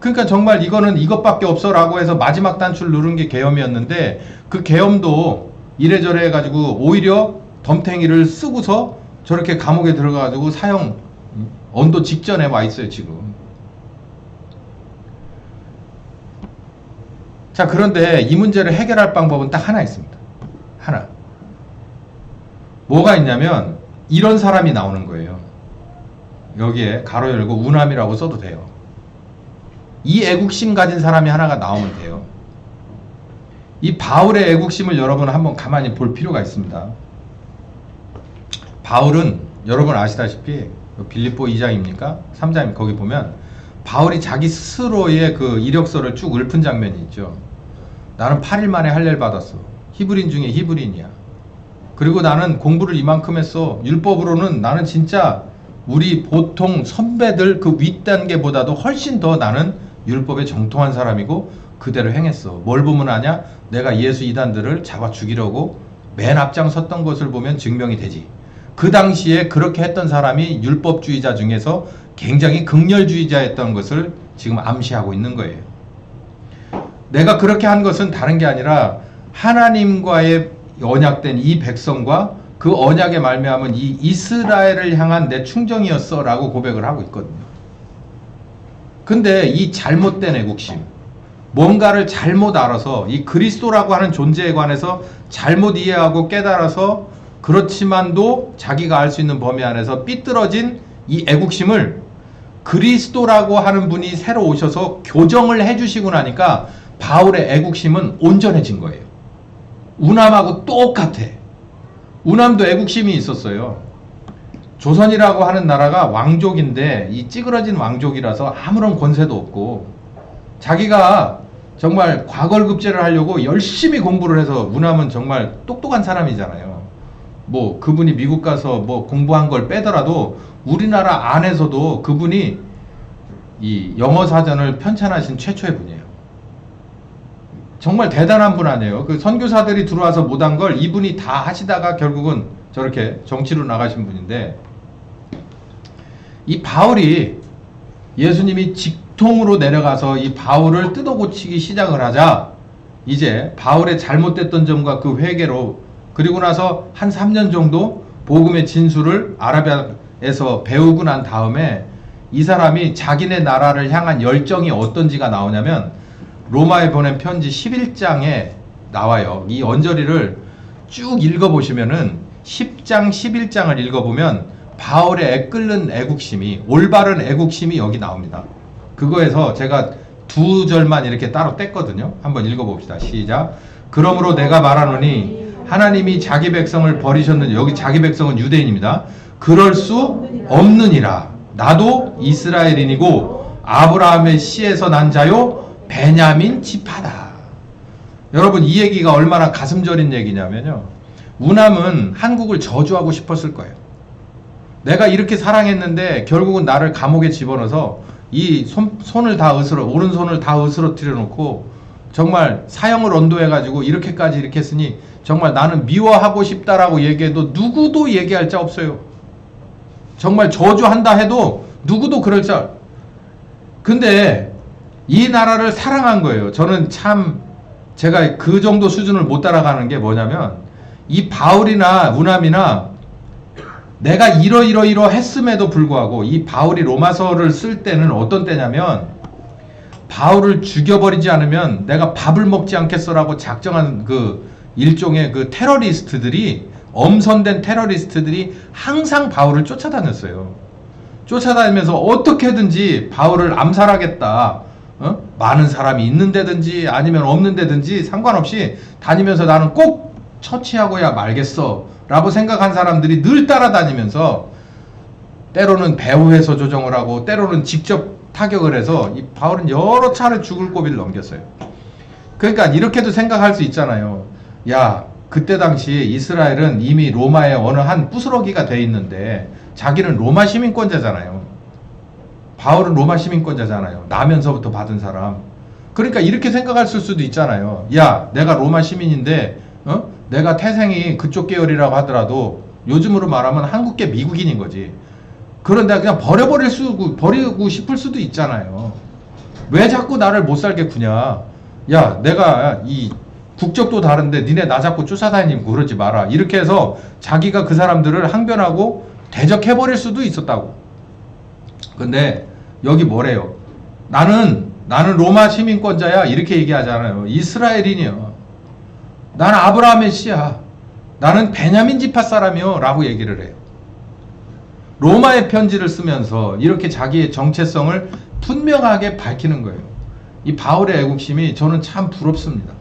그러니까 정말 이거는 이것밖에 없어라고 해서 마지막 단추를 누른 게 계엄이었는데 그 계엄도 이래저래 해가지고 오히려 덤탱이를 쓰고서 저렇게 감옥에 들어가가지고 사형 언도 직전에 와 있어요 지금. 자, 그런데 이 문제를 해결할 방법은 딱 하나 있습니다. 하나. 뭐가 있냐면 이런 사람이 나오는 거예요. 여기에 가로 열고 우남이라고 써도 돼요. 이 애국심 가진 사람이 하나가 나오면 돼요. 이 바울의 애국심을 여러분 한번 가만히 볼 필요가 있습니다. 바울은 여러분 아시다시피 빌립보 2장입니까? 3장입니까? 거기 보면 바울이 자기 스스로의 그 이력서를 쭉 읊은 장면이 있죠. 나는 8일 만에 할례를 받았어. 히브리인 중에 히브리인이야. 그리고 나는 공부를 이만큼 했어. 율법으로는 나는 진짜 우리 보통 선배들 그 윗단계보다도 훨씬 더 나는 율법에 정통한 사람이고 그대로 행했어. 뭘 보면 아냐? 내가 예수 이단들을 잡아 죽이려고 맨 앞장 섰던 것을 보면 증명이 되지. 그 당시에 그렇게 했던 사람이 율법주의자 중에서 굉장히 극렬주의자였던 것을 지금 암시하고 있는 거예요. 내가 그렇게 한 것은 다른 게 아니라 하나님과의 언약된 이 백성과 그 언약에 말미암은 이 이스라엘을 향한 내 충정이었어 라고 고백을 하고 있거든요. 근데 이 잘못된 애국심, 뭔가를 잘못 알아서 이 그리스도라고 하는 존재에 관해서 잘못 이해하고 깨달아서 그렇지만도 자기가 알 수 있는 범위 안에서 삐뚤어진 이 애국심을 그리스도라고 하는 분이 새로 오셔서 교정을 해주시고 나니까 바울의 애국심은 온전해진 거예요. 우남하고 똑같아. 우남도 애국심이 있었어요. 조선이라고 하는 나라가 왕족인데 이 찌그러진 왕족이라서 아무런 권세도 없고 자기가 정말 과걸급제를 하려고 열심히 공부를 해서 우남은 정말 똑똑한 사람이잖아요. 뭐 그분이 미국 가서 뭐 공부한 걸 빼더라도 우리나라 안에서도 그분이 이 영어 사전을 편찬하신 최초의 분이에요. 정말 대단한 분 아니에요. 그 선교사들이 들어와서 못한 걸 이분이 다 하시다가 결국은 저렇게 정치로 나가신 분인데 이 바울이 예수님이 직통으로 내려가서 이 바울을 뜯어고치기 시작을 하자 이제 바울의 잘못됐던 점과 그 회개로 그리고 나서 한 3년 정도 복음의 진수를 아라비아에서 배우고 난 다음에 이 사람이 자기네 나라를 향한 열정이 어떤지가 나오냐면 로마에 보낸 편지 11장에 나와요. 이 언저리를 쭉 읽어보시면은 10장, 11장을 읽어보면 바울의 애끓는 애국심이, 올바른 애국심이 여기 나옵니다. 그거에서 제가 두 절만 이렇게 따로 뗐거든요. 한번 읽어봅시다. 시작. 그러므로 내가 말하노니 하나님이 자기 백성을 버리셨는지, 여기 자기 백성은 유대인입니다. 그럴 수 없느니라. 나도 이스라엘인이고 아브라함의 씨에서 난 자요 베냐민 지파다. 여러분 이 얘기가 얼마나 가슴 저린 얘기냐면요. 우남은 한국을 저주하고 싶었을 거예요. 내가 이렇게 사랑했는데 결국은 나를 감옥에 집어넣어서 이 손을 다 오른손을 다 으스러뜨려 놓고 정말 사형을 언도해가지고 이렇게까지 이렇게 했으니 정말 나는 미워하고 싶다라고 얘기해도 누구도 얘기할 자 없어요. 정말 저주한다 해도 누구도 그럴 자. 근데 이 나라를 사랑한 거예요. 저는 참 제가 그 정도 수준을 못 따라가는 게 뭐냐면 이 바울이나 우남이나 내가 이러 했음에도 불구하고 이 바울이 로마서를 쓸 때는 어떤 때냐면 바울을 죽여버리지 않으면 내가 밥을 먹지 않겠어라고 작정한 그 일종의 그 테러리스트들이 엄선된 테러리스트들이 항상 바울을 쫓아다녔어요. 쫓아다니면서 어떻게든지 바울을 암살하겠다. 많은 사람이 있는 데든지 아니면 없는 데든지 상관없이 다니면서 나는 꼭 처치하고야 말겠어 라고 생각한 사람들이 늘 따라다니면서 때로는 배후에서 조정을 하고 때로는 직접 타격을 해서 이 바울은 여러 차례 죽을 고비를 넘겼어요. 그러니까 이렇게도 생각할 수 있잖아요. 야, 그때 당시 이스라엘은 이미 로마의 어느 한 부스러기가 돼 있는데 자기는 로마 시민권자잖아요. 바울은 로마 시민권자잖아요. 나면서부터 받은 사람. 그러니까 이렇게 생각할 수도 있잖아요. 야, 내가 로마 시민인데 내가 태생이 그쪽 계열이라고 하더라도 요즘으로 말하면 한국계 미국인인 거지. 그런데 그냥 버리고 싶을 수도 있잖아요. 왜 자꾸 나를 못 살게 구냐? 야, 내가 이 국적도 다른데 니네 나 자꾸 쫓아다니고 그러지 마라. 이렇게 해서 자기가 그 사람들을 항변하고 대적해버릴 수도 있었다고. 근데 여기 뭐래요? 나는 로마 시민권자야. 이렇게 얘기하잖아요. 이스라엘인이요. 나는 아브라함의 씨야. 나는 베냐민 지파 사람이요. 라고 얘기를 해요. 로마의 편지를 쓰면서 이렇게 자기의 정체성을 분명하게 밝히는 거예요. 이 바울의 애국심이 저는 참 부럽습니다.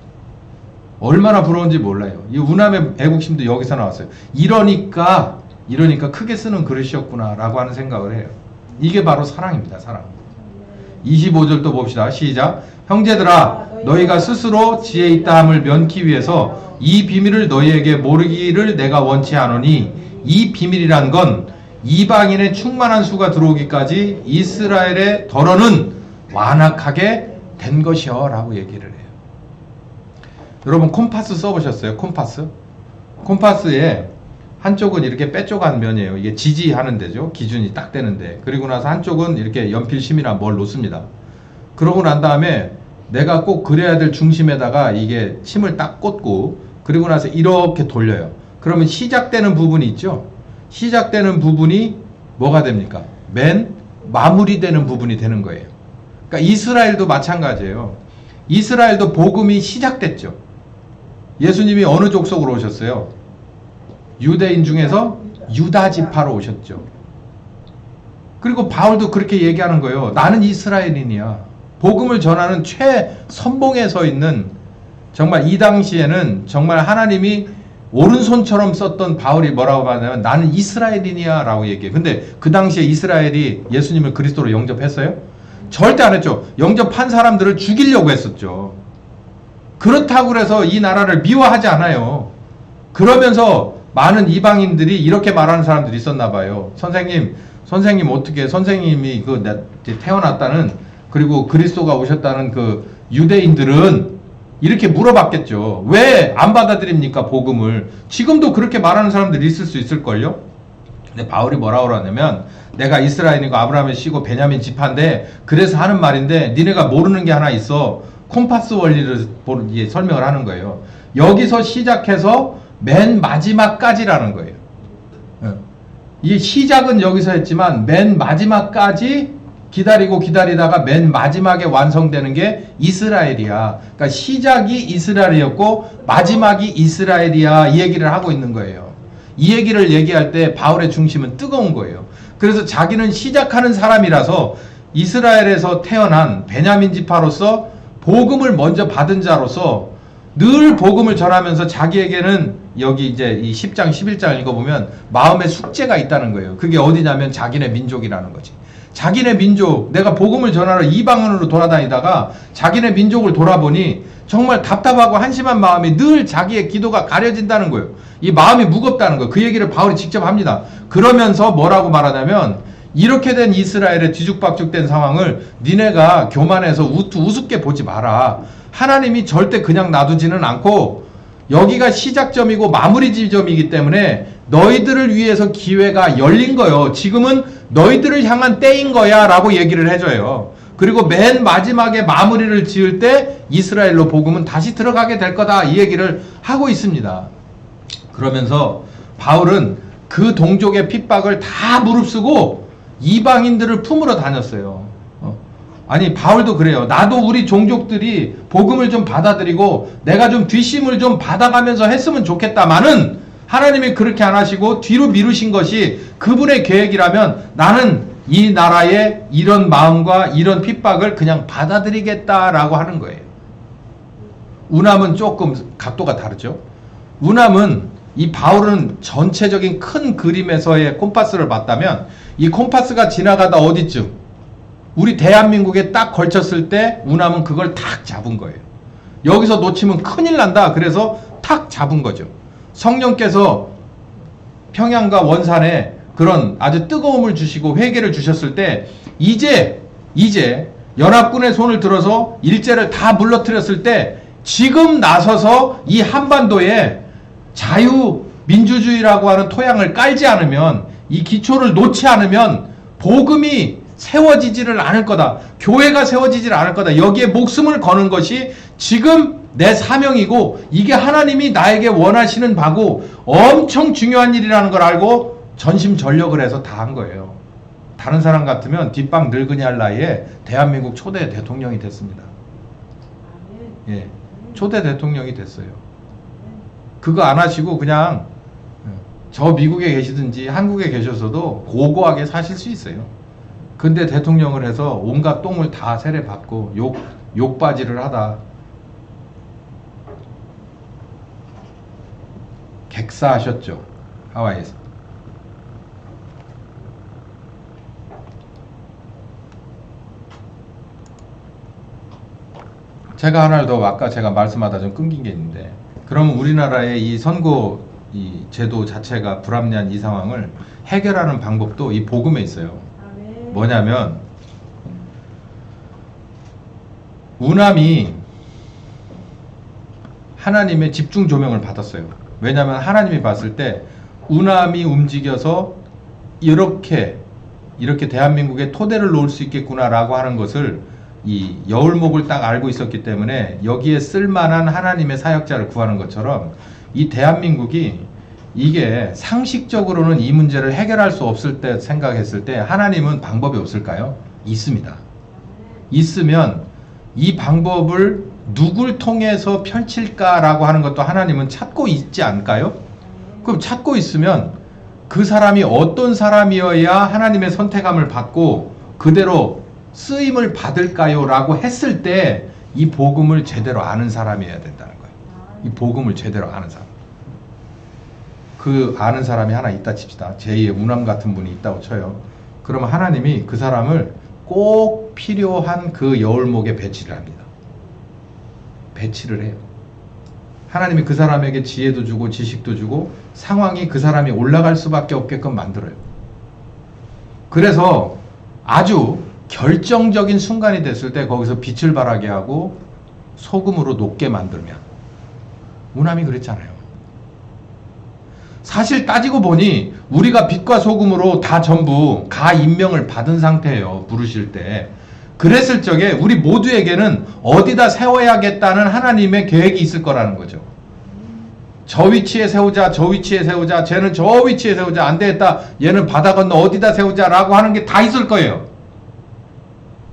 얼마나 부러운지 몰라요. 이 우남의 애국심도 여기서 나왔어요. 이러니까 크게 쓰는 그릇이었구나 라고 하는 생각을 해요. 이게 바로 사랑입니다. 사랑. 25절 또 봅시다. 시작. 형제들아 너희가 스스로 지혜 있다함을 면키 위해서 이 비밀을 너희에게 모르기를 내가 원치 않으니 이 비밀이란 건 이방인의 충만한 수가 들어오기까지 이스라엘의 덜어는 완악하게 된 것이여 라고 얘기를 해요. 여러분 콤파스 써보셨어요? 콤파스에 한쪽은 이렇게 빼쪽한 면이에요. 이게 지지하는 데죠. 기준이 딱 되는데. 그리고 나서 한쪽은 이렇게 연필심이나 뭘 놓습니다. 그러고 난 다음에 내가 꼭 그려야 될 중심에다가 이게 심을 딱 꽂고 그리고 나서 이렇게 돌려요. 그러면 시작되는 부분이 있죠. 시작되는 부분이 뭐가 됩니까? 맨 마무리되는 부분이 되는 거예요. 그러니까 이스라엘도 마찬가지예요. 이스라엘도 복음이 시작됐죠. 예수님이 어느 족속으로 오셨어요? 유대인 중에서 유다 지파로 오셨죠. 그리고 바울도 그렇게 얘기하는 거예요. 나는 이스라엘인이야. 복음을 전하는 최선봉에 서 있는, 정말 이 당시에는 정말 하나님이 오른손처럼 썼던 바울이 뭐라고 하냐면 나는 이스라엘인이야 라고 얘기해요. 근데 그 당시에 이스라엘이 예수님을 그리스도로 영접했어요? 절대 안 했죠. 영접한 사람들을 죽이려고 했었죠. 그렇다고 해서 이 나라를 미워하지 않아요. 그러면서 많은 이방인들이 이렇게 말하는 사람들이 있었나 봐요. 선생님 어떻게, 선생님이 태어났다는, 그리고 그리스도가 오셨다는 그 유대인들은 이렇게 물어봤겠죠. 왜 안 받아들입니까 복음을? 지금도 그렇게 말하는 사람들이 있을 수 있을걸요. 근데 바울이 뭐라고 그러냐면 내가 이스라엘이고 아브라함의 씨고 베냐민 지파인데 그래서 하는 말인데 니네가 모르는 게 하나 있어. 콤파스 원리를 설명을 하는 거예요. 여기서 시작해서 맨 마지막까지라는 거예요. 이 시작은 여기서 했지만 맨 마지막까지 기다리다가 맨 마지막에 완성되는 게 이스라엘이야. 그러니까 시작이 이스라엘이었고 마지막이 이스라엘이야. 이 얘기를 하고 있는 거예요. 이 얘기를 얘기할 때 바울의 중심은 뜨거운 거예요. 그래서 자기는 시작하는 사람이라서 이스라엘에서 태어난 베냐민 지파로서 복음을 먼저 받은 자로서 늘 복음을 전하면서 자기에게는 여기 이제 이 10장 11장 읽어보면 마음의 숙제가 있다는 거예요. 그게 어디냐면 자기네 민족이라는 거지. 자기네 민족, 내가 복음을 전하러 이방인으로 돌아다니다가 자기네 민족을 돌아보니 정말 답답하고 한심한 마음이 늘 자기의 기도가 가려진다는 거예요. 이 마음이 무겁다는 거예요. 그 얘기를 바울이 직접 합니다. 그러면서 뭐라고 말하냐면 이렇게 된 이스라엘의 뒤죽박죽된 상황을 니네가 교만해서 우습게 보지 마라. 하나님이 절대 그냥 놔두지는 않고 여기가 시작점이고 마무리 지점이기 때문에 너희들을 위해서 기회가 열린 거요. 지금은 너희들을 향한 때인 거야 라고 얘기를 해줘요. 그리고 맨 마지막에 마무리를 지을 때 이스라엘로 복음은 다시 들어가게 될 거다. 이 얘기를 하고 있습니다. 그러면서 바울은 그 동족의 핍박을 다 무릅쓰고 이방인들을 품으러 다녔어요. 아니 바울도 그래요. 나도 우리 종족들이 복음을 좀 받아들이고 내가 좀 뒷심을 좀 받아가면서 했으면 좋겠다마는 하나님이 그렇게 안 하시고 뒤로 미루신 것이 그분의 계획이라면 나는 이 나라의 이런 마음과 이런 핍박을 그냥 받아들이겠다라고 하는 거예요. 우남은 조금 각도가 다르죠. 우남은, 이 바울은 전체적인 큰 그림에서의 콤파스를 봤다면 이 콤파스가 지나가다 어디쯤 우리 대한민국에 딱 걸쳤을 때 우남은 그걸 탁 잡은 거예요. 여기서 놓치면 큰일 난다. 그래서 탁 잡은 거죠. 성령께서 평양과 원산에 그런 아주 뜨거움을 주시고 회개를 주셨을 때 이제 연합군의 손을 들어서 일제를 다 물러뜨렸을 때 지금 나서서 이 한반도에 자유민주주의라고 하는 토양을 깔지 않으면, 이 기초를 놓지 않으면 복음이 세워지지를 않을 거다. 교회가 세워지지를 않을 거다. 여기에 목숨을 거는 것이 지금 내 사명이고 이게 하나님이 나에게 원하시는 바고 엄청 중요한 일이라는 걸 알고 전심전력을 해서 다 한 거예요. 다른 사람 같으면 뒷방 늙은이 할 나이에 대한민국 초대 대통령이 됐습니다. 예, 초대 대통령이 됐어요. 그거 안 하시고 그냥 저 미국에 계시든지 한국에 계셔서도 고고하게 사실 수 있어요. 근데 대통령을 해서 온갖 똥을 다 세례받고 욕바지를 하다 객사하셨죠. 하와이에서. 제가 하나 더 아까 제가 말씀하다 좀 끊긴 게 있는데, 그러면 우리나라의 이 선거 이 제도 자체가 불합리한 이 상황을 해결하는 방법도 이 복음에 있어요. 뭐냐면 우남이 하나님의 집중 조명을 받았어요. 왜냐하면 하나님이 봤을 때 우남이 움직여서 이렇게 대한민국에 토대를 놓을 수 있겠구나라고 하는 것을 이 여울목을 딱 알고 있었기 때문에 여기에 쓸만한 하나님의 사역자를 구하는 것처럼 이 대한민국이 이게 상식적으로는 이 문제를 해결할 수 없을 때 생각했을 때 하나님은 방법이 없을까요? 있습니다. 있으면 이 방법을 누굴 통해서 펼칠까라고 하는 것도 하나님은 찾고 있지 않을까요? 그럼 찾고 있으면 그 사람이 어떤 사람이어야 하나님의 선택함을 받고 그대로 쓰임을 받을까요? 라고 했을 때 이 복음을 제대로 아는 사람이어야 된다는 거예요. 이 복음을 제대로 아는 사람. 그 아는 사람이 하나 있다 칩시다. 제2의 우남 같은 분이 있다고 쳐요. 그러면 하나님이 그 사람을 꼭 필요한 그 여울목에 배치를 합니다. 배치를 해요. 하나님이 그 사람에게 지혜도 주고 지식도 주고 상황이 그 사람이 올라갈 수밖에 없게끔 만들어요. 그래서 아주 결정적인 순간이 됐을 때 거기서 빛을 발하게 하고 소금으로 녹게 만들면, 우남이 그랬잖아요. 사실 따지고 보니 우리가 빛과 소금으로 다 전부 가 임명을 받은 상태예요. 부르실 때. 그랬을 적에 우리 모두에게는 어디다 세워야겠다는 하나님의 계획이 있을 거라는 거죠. 저 위치에 세우자, 저 위치에 세우자, 쟤는 저 위치에 세우자, 안 되겠다, 얘는 바다 건너 어디다 세우자라고 하는 게 다 있을 거예요.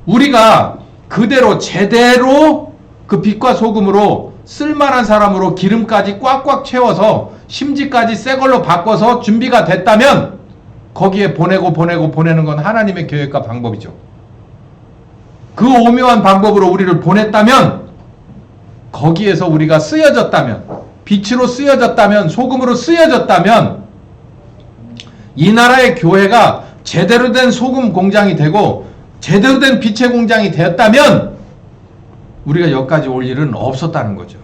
우리가 그대로 제대로 그 빛과 소금으로 쓸만한 사람으로 기름까지 꽉꽉 채워서 심지까지 새 걸로 바꿔서 준비가 됐다면 거기에 보내는 건 하나님의 계획과 방법이죠. 그 오묘한 방법으로 우리를 보냈다면, 거기에서 우리가 쓰여졌다면, 빛으로 쓰여졌다면, 소금으로 쓰여졌다면 이 나라의 교회가 제대로 된 소금 공장이 되고 제대로 된 빛의 공장이 되었다면 우리가 여기까지 올 일은 없었다는 거죠.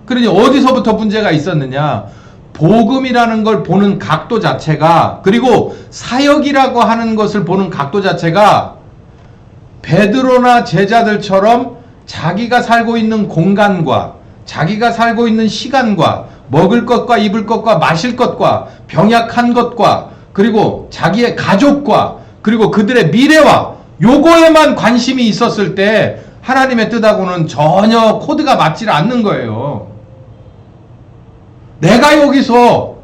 그러니 어디서부터 문제가 있었느냐? 복음이라는 걸 보는 각도 자체가, 그리고 사역이라고 하는 것을 보는 각도 자체가 베드로나 제자들처럼 자기가 살고 있는 공간과 자기가 살고 있는 시간과 먹을 것과 입을 것과 마실 것과 병약한 것과 그리고 자기의 가족과 그리고 그들의 미래와 요거에만 관심이 있었을 때 하나님의 뜻하고는 전혀 코드가 맞지 않는 거예요. 내가 여기서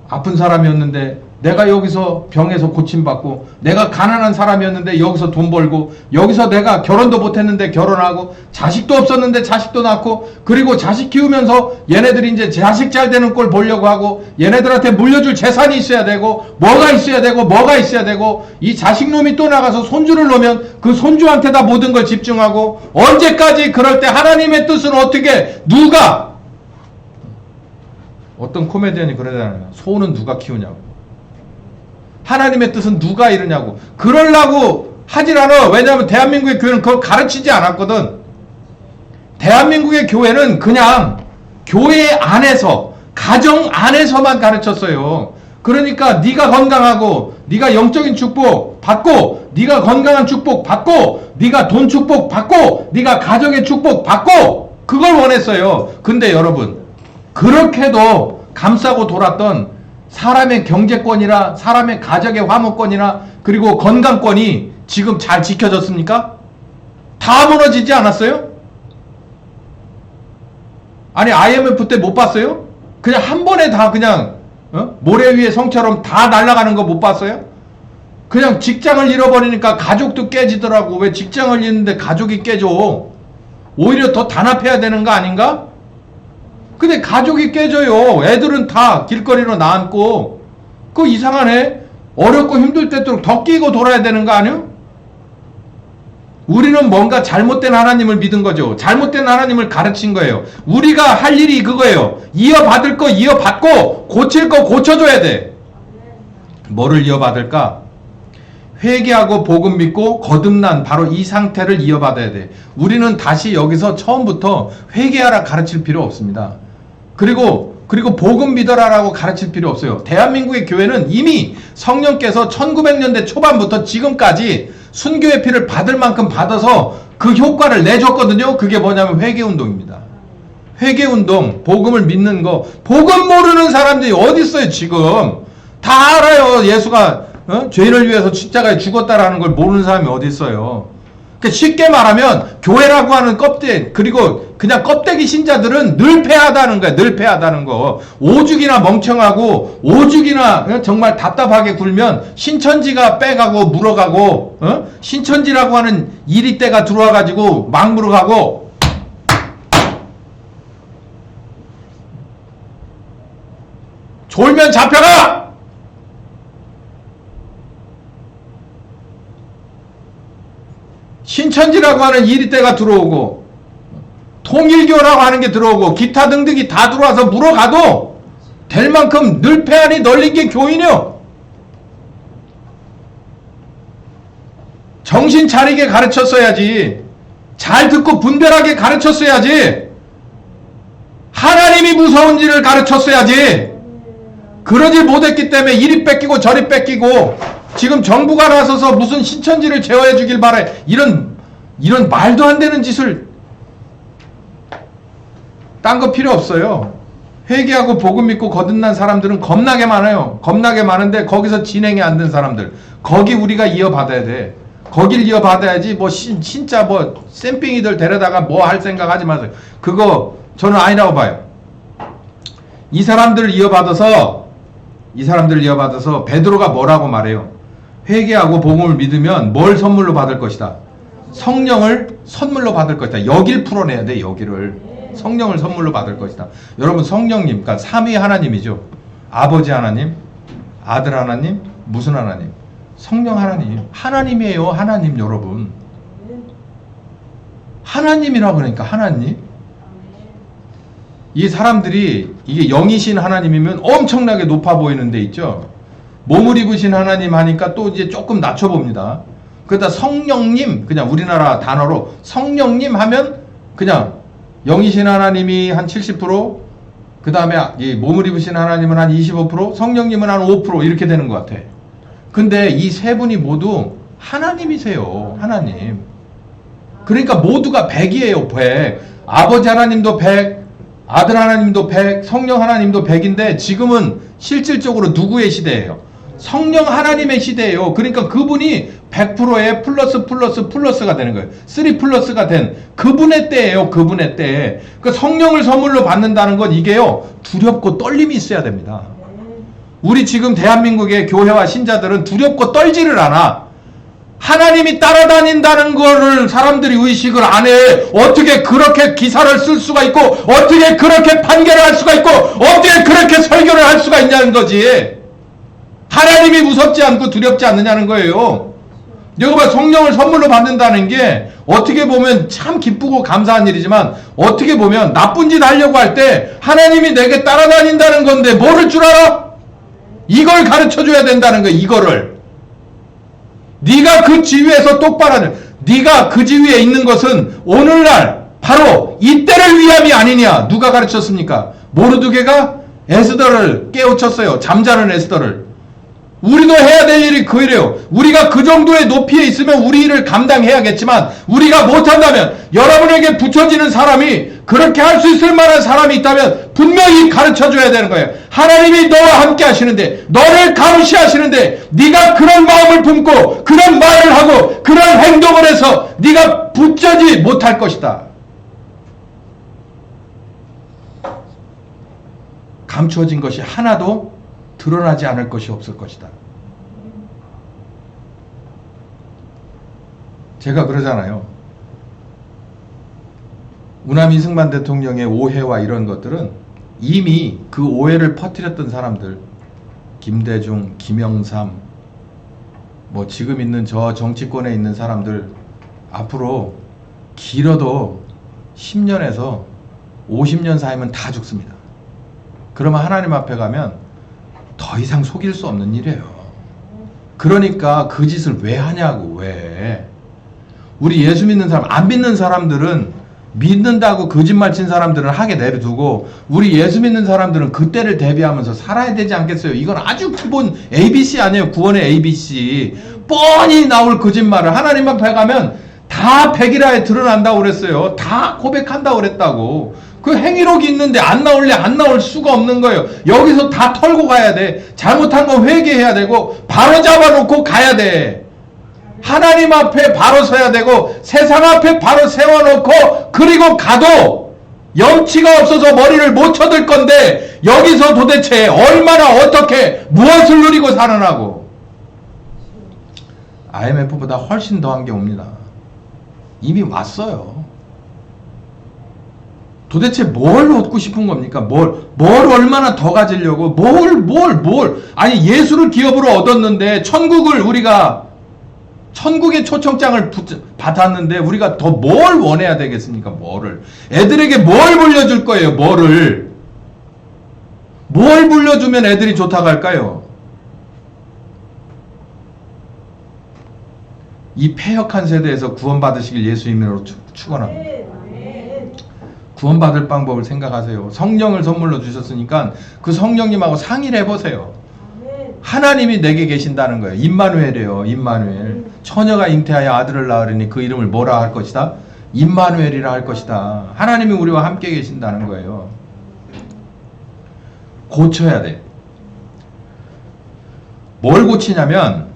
아픈 사람이었는데, 내가 여기서 병에서 고침받고, 내가 가난한 사람이었는데 여기서 돈 벌고, 여기서 내가 결혼도 못했는데 결혼하고, 자식도 없었는데 자식도 낳고, 그리고 자식 키우면서 얘네들이 이제 자식 잘 되는 꼴 보려고 하고, 얘네들한테 물려줄 재산이 있어야 되고, 뭐가 있어야 되고, 뭐가 있어야 되고, 이 자식놈이 또 나가서 손주를 놓으면 그 손주한테다 모든 걸 집중하고, 언제까지 그럴 때 하나님의 뜻은 어떻게, 누가, 어떤 코미디언이 그러잖아요. 소는 누가 키우냐고. 하나님의 뜻은 누가 이루냐고. 그러려고 하질 않아. 왜냐하면 대한민국의 교회는 그걸 가르치지 않았거든. 대한민국의 교회는 그냥 교회 안에서, 가정 안에서만 가르쳤어요. 그러니까 네가 건강하고, 네가 영적인 축복 받고, 네가 건강한 축복 받고, 네가 돈 축복 받고, 네가 가정의 축복 받고, 그걸 원했어요. 근데 여러분, 그렇게도 감싸고 돌았던 사람의 경제권이나 사람의 가정의 화목권이나 그리고 건강권이 지금 잘 지켜졌습니까? 다 무너지지 않았어요? 아니 IMF 때 못 봤어요? 그냥 한 번에 다 그냥 모래 위에 성처럼 다 날아가는 거 못 봤어요? 그냥 직장을 잃어버리니까 가족도 깨지더라고. 왜 직장을 잃는데 가족이 깨져? 오히려 더 단합해야 되는 거 아닌가? 근데 가족이 깨져요. 애들은 다 길거리로 나앉고. 그거 이상하네. 어렵고 힘들 때도록 더 끼고 돌아야 되는 거 아니요? 우리는 뭔가 잘못된 하나님을 믿은 거죠. 잘못된 하나님을 가르친 거예요. 우리가 할 일이 그거예요. 이어받을 거 이어받고 고칠 거 고쳐줘야 돼. 뭐를 이어받을까? 회개하고 복음 믿고 거듭난 바로 이 상태를 이어받아야 돼. 우리는 다시 여기서 처음부터 회개하라 가르칠 필요 없습니다. 그리고 복음 믿어라라고 가르칠 필요 없어요. 대한민국의 교회는 이미 성령께서 1900년대 초반부터 지금까지 순교의 피를 받을 만큼 받아서 그 효과를 내줬거든요. 그게 뭐냐면 회개운동입니다. 회개운동, 복음을 믿는 거. 복음 모르는 사람들이 어디 있어요 지금. 다 알아요. 예수가 죄인을 위해서 십자가에 죽었다라는 걸 모르는 사람이 어디 있어요. 그러니까 쉽게 말하면 교회라고 하는 껍데기, 그리고 그냥 껍데기 신자들은 늘 패하다는 거야. 늘 패하다는 거. 오죽이나 멍청하고 오죽이나 정말 답답하게 굴면 신천지가 빼가고 물어가고 신천지라고 하는 이리떼가 들어와가지고 막 물어가고 졸면 잡혀가! 신천지라고 하는 이리떼가 들어오고 통일교라고 하는 게 들어오고 기타 등등이 다 들어와서 물어가도 될 만큼 늘패안이 널린 게 교인이요. 정신 차리게 가르쳤어야지. 잘 듣고 분별하게 가르쳤어야지. 하나님이 무서운지를 가르쳤어야지. 그러지 못했기 때문에 이리 뺏기고 저리 뺏기고 지금 정부가 나서서 무슨 신천지를 제어해 주길 바래. 이런 말도 안 되는 짓을. 딴 거 필요 없어요. 회개하고 복음 믿고 거듭난 사람들은 겁나게 많아요. 겁나게 많은데 거기서 진행이 안 된 사람들, 거기 우리가 이어받아야 돼. 거길 이어받아야지. 뭐 진짜 뭐 쌤삥이들 데려다가 뭐 할 생각 하지 마세요. 그거 저는 아니라고 봐요. 이 사람들을 이어받아서 베드로가 뭐라고 말해요? 회개하고 복음을 믿으면 뭘 선물로 받을 것이다? 성령을 선물로 받을 것이다. 여길 풀어내야 돼. 여기를. 성령을 선물로 받을 것이다. 여러분, 성령님, 그러니까 삼위 하나님이죠. 아버지 하나님, 아들 하나님, 무슨 하나님? 성령 하나님. 하나님이에요. 하나님. 여러분, 하나님이라고 그러니까 하나님. 이 사람들이 이게 영이신 하나님이면 엄청나게 높아 보이는 데 있죠. 몸을 입으신 하나님 하니까 또 이제 조금 낮춰봅니다. 그러다 성령님, 그냥 우리나라 단어로 성령님 하면 그냥 영이신 하나님이 한 70%, 그 다음에 이 몸을 입으신 하나님은 한 25%, 성령님은 한 5% 이렇게 되는 것 같아. 근데 이 세 분이 모두 하나님이세요. 하나님. 그러니까 모두가 100이에요. 100. 아버지 하나님도 100, 아들 하나님도 100, 성령 하나님도 100인데 지금은 실질적으로 누구의 시대예요? 성령 하나님의 시대예요. 그러니까 그분이 100%의 플러스가 되는 거예요. 3 플러스가 된 그분의 때예요. 그분의 때. 그 성령을 선물로 받는다는 건 이게요, 두렵고 떨림이 있어야 됩니다. 우리 지금 대한민국의 교회와 신자들은 두렵고 떨지를 않아. 하나님이 따라다닌다는 거를 사람들이 의식을 안 해. 어떻게 그렇게 기사를 쓸 수가 있고, 어떻게 그렇게 판결을 할 수가 있고, 어떻게 그렇게 설교를 할 수가 있냐는 거지. 하나님이 무섭지 않고 두렵지 않느냐는 거예요. 여러분, 성령을 선물로 받는다는 게 어떻게 보면 참 기쁘고 감사한 일이지만 어떻게 보면 나쁜 짓 하려고 할 때 하나님이 내게 따라다닌다는 건데 모를 줄 알아? 이걸 가르쳐줘야 된다는 거야. 이거를. 네가 그 지위에서 똑바로, 네가 그 지위에 있는 것은 오늘날 바로 이때를 위함이 아니냐. 누가 가르쳤습니까? 모르드게가 에스더를 깨우쳤어요. 잠자는 에스더를. 우리도 해야 될 일이 그 일이에요. 우리가 그 정도의 높이에 있으면 우리 일을 감당해야겠지만 우리가 못한다면 여러분에게 붙여지는 사람이 그렇게 할 수 있을 만한 사람이 있다면 분명히 가르쳐줘야 되는 거예요. 하나님이 너와 함께 하시는데 너를 감시하시는데 네가 그런 마음을 품고 그런 말을 하고 그런 행동을 해서 네가 붙여지 못할 것이다. 감추어진 것이 하나도 드러나지 않을 것이 없을 것이다. 제가 그러잖아요. 우남 이승만 대통령의 오해와 이런 것들은 이미 그 오해를 퍼뜨렸던 사람들, 김대중, 김영삼, 뭐 지금 있는 저 정치권에 있는 사람들 앞으로 길어도 10년에서 50년 사이면 다 죽습니다. 그러면 하나님 앞에 가면 더 이상 속일 수 없는 일이에요. 그러니까 그 짓을 왜 하냐고. 왜? 우리 예수 믿는 사람, 안 믿는 사람들은 믿는다고 거짓말 친 사람들은 하게 내려두고 우리 예수 믿는 사람들은 그때를 대비하면서 살아야 되지 않겠어요? 이건 아주 기본 ABC 아니에요. 구원의 ABC. 뻔히 나올 거짓말을 하나님 앞에 가면 다 백일하에 드러난다고 그랬어요. 다 고백한다고 그랬다고. 그 행위록이 있는데 안 나올래 안 나올 수가 없는 거예요. 여기서 다 털고 가야 돼. 잘못한 거 회개해야 되고 바로 잡아놓고 가야 돼. 하나님 앞에 바로 서야 되고 세상 앞에 바로 세워놓고 그리고 가도 염치가 없어서 머리를 못 쳐들 건데 여기서 도대체 얼마나 어떻게 무엇을 누리고 살아나고. IMF보다 훨씬 더한 게 옵니다. 이미 왔어요. 도대체 뭘 얻고 싶은 겁니까? 뭘 얼마나 더 가지려고? 아니, 예수를 기업으로 얻었는데, 천국의 초청장을 받았는데, 우리가 더 뭘 원해야 되겠습니까? 뭐를? 애들에게 뭘 물려줄 거예요? 뭘 물려주면 애들이 좋다고 할까요? 이 패역한 세대에서 구원받으시길 예수 이름으로 축원합니다. 구원받을 방법을 생각하세요. 성령을 선물로 주셨으니까 그 성령님하고 상의를 해보세요. 하나님이 내게 계신다는 거예요. 임마누엘이에요. 임마누엘. 처녀가 잉태하여 아들을 낳으리니 그 이름을 뭐라 할 것이다? 임마누엘이라 할 것이다. 하나님이 우리와 함께 계신다는 거예요. 고쳐야 돼. 뭘 고치냐면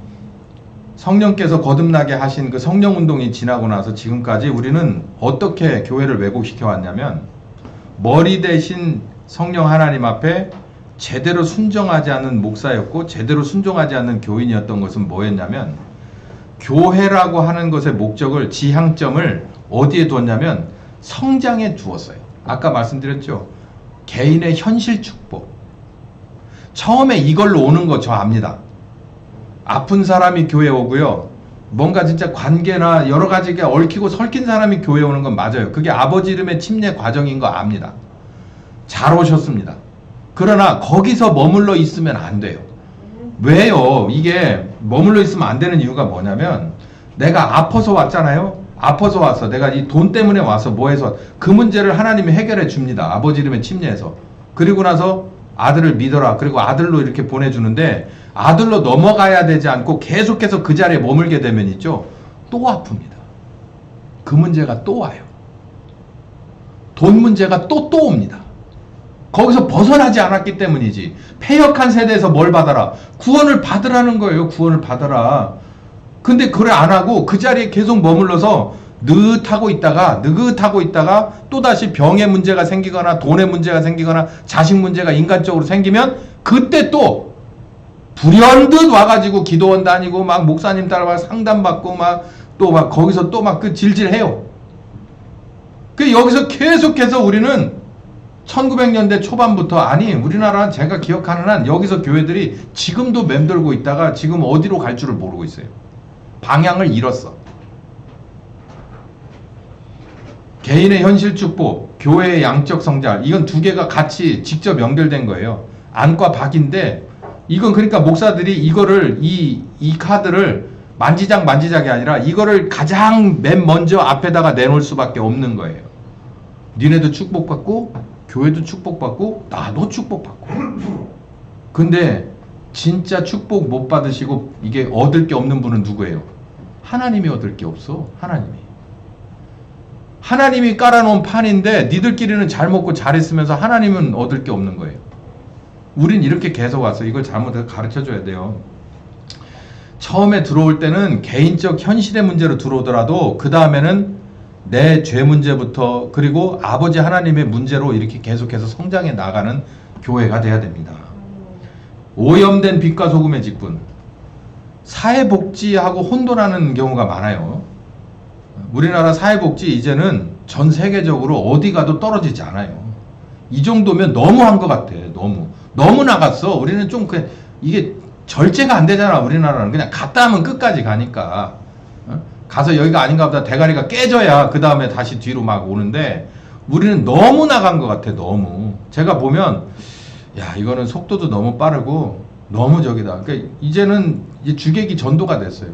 성령께서 거듭나게 하신 그 성령운동이 지나고 나서 지금까지 우리는 어떻게 교회를 왜곡시켜 왔냐면 머리 대신 성령 하나님 앞에 제대로 순종하지 않은 목사였고 제대로 순종하지 않는 교인이었던 것은 뭐였냐면 교회라고 하는 것의 목적을 지향점을 어디에 두었냐면 성장에 두었어요. 아까 말씀드렸죠. 개인의 현실 축복. 처음에 이걸로 오는 거 저 압니다. 아픈 사람이 교회 오고요. 뭔가 진짜 관계나 여러 가지가 얽히고 설킨 사람이 교회 오는 건 맞아요. 그게 아버지 이름의 침례 과정인 거 압니다. 잘 오셨습니다. 그러나 거기서 머물러 있으면 안 돼요. 왜요? 이게 머물러 있으면 안 되는 이유가 뭐냐면 내가 아파서 왔잖아요. 아파서 왔어. 내가 이 돈 때문에 와서 뭐 해서 그 문제를 하나님이 해결해 줍니다. 아버지 이름의 침례에서. 그리고 나서 아들을 믿어라. 그리고 아들로 이렇게 보내주는데 아들로 넘어가야 되지 않고 계속해서 그 자리에 머물게 되면 있죠. 또 아픕니다. 그 문제가 또 와요. 돈 문제가 또 옵니다. 거기서 벗어나지 않았기 때문이지. 패역한 세대에서 뭘 받아라? 구원을 받으라는 거예요. 구원을 받아라. 근데 그걸 안 하고 그 자리에 계속 머물러서 느긋하고 있다가 또다시 병의 문제가 생기거나 돈의 문제가 생기거나 자식 문제가 인간적으로 생기면 그때 또 불현듯 와가지고 기도원 다니고 막 목사님 따라 상담받고 또 거기서 또 그 질질해요. 그 여기서 계속해서 우리는 1900년대 초반부터 우리나라 제가 기억하는 한 여기서 교회들이 지금도 맴돌고 있다가 지금 어디로 갈 줄을 모르고 있어요. 방향을 잃었어. 개인의 현실 축복, 교회의 양적 성장, 이건 두 개가 같이 직접 연결된 거예요. 안과 박인데 이건 그러니까 목사들이 이거를 이 카드를 만지작이 아니라 이거를 가장 맨 먼저 앞에다가 내놓을 수밖에 없는 거예요. 니네도 축복받고 교회도 축복받고 나도 축복받고. 근데 진짜 축복 못 받으시고 이게 얻을 게 없는 분은 누구예요? 하나님이 얻을 게 없어. 하나님이 깔아놓은 판인데 니들끼리는 잘 먹고 잘 있으면서 하나님은 얻을 게 없는 거예요. 우린 이렇게 계속 왔어. 이걸 잘못해서 가르쳐줘야 돼요. 처음에 들어올 때는 개인적 현실의 문제로 들어오더라도 그 다음에는 내 죄 문제부터 그리고 아버지 하나님의 문제로 이렇게 계속해서 성장해 나가는 교회가 돼야 됩니다. 오염된 빛과 소금의 직분. 사회복지하고 혼돈하는 경우가 많아요. 우리나라 사회복지 이제는 전 세계적으로 어디 가도 떨어지지 않아요. 이 정도면 너무 한 것 같아. 너무 나갔어. 우리는 좀 이게 절제가 안 되잖아. 우리나라는 그냥 갔다 하면 끝까지 가니까 가서 여기가 아닌가 보다 대가리가 깨져야 그 다음에 다시 뒤로 막 오는데 우리는 너무 나간 것 같아. 너무 제가 보면 야 이거는 속도도 너무 빠르고 너무 저기다. 그러니까 이제는 이제 주객이 전도가 됐어요.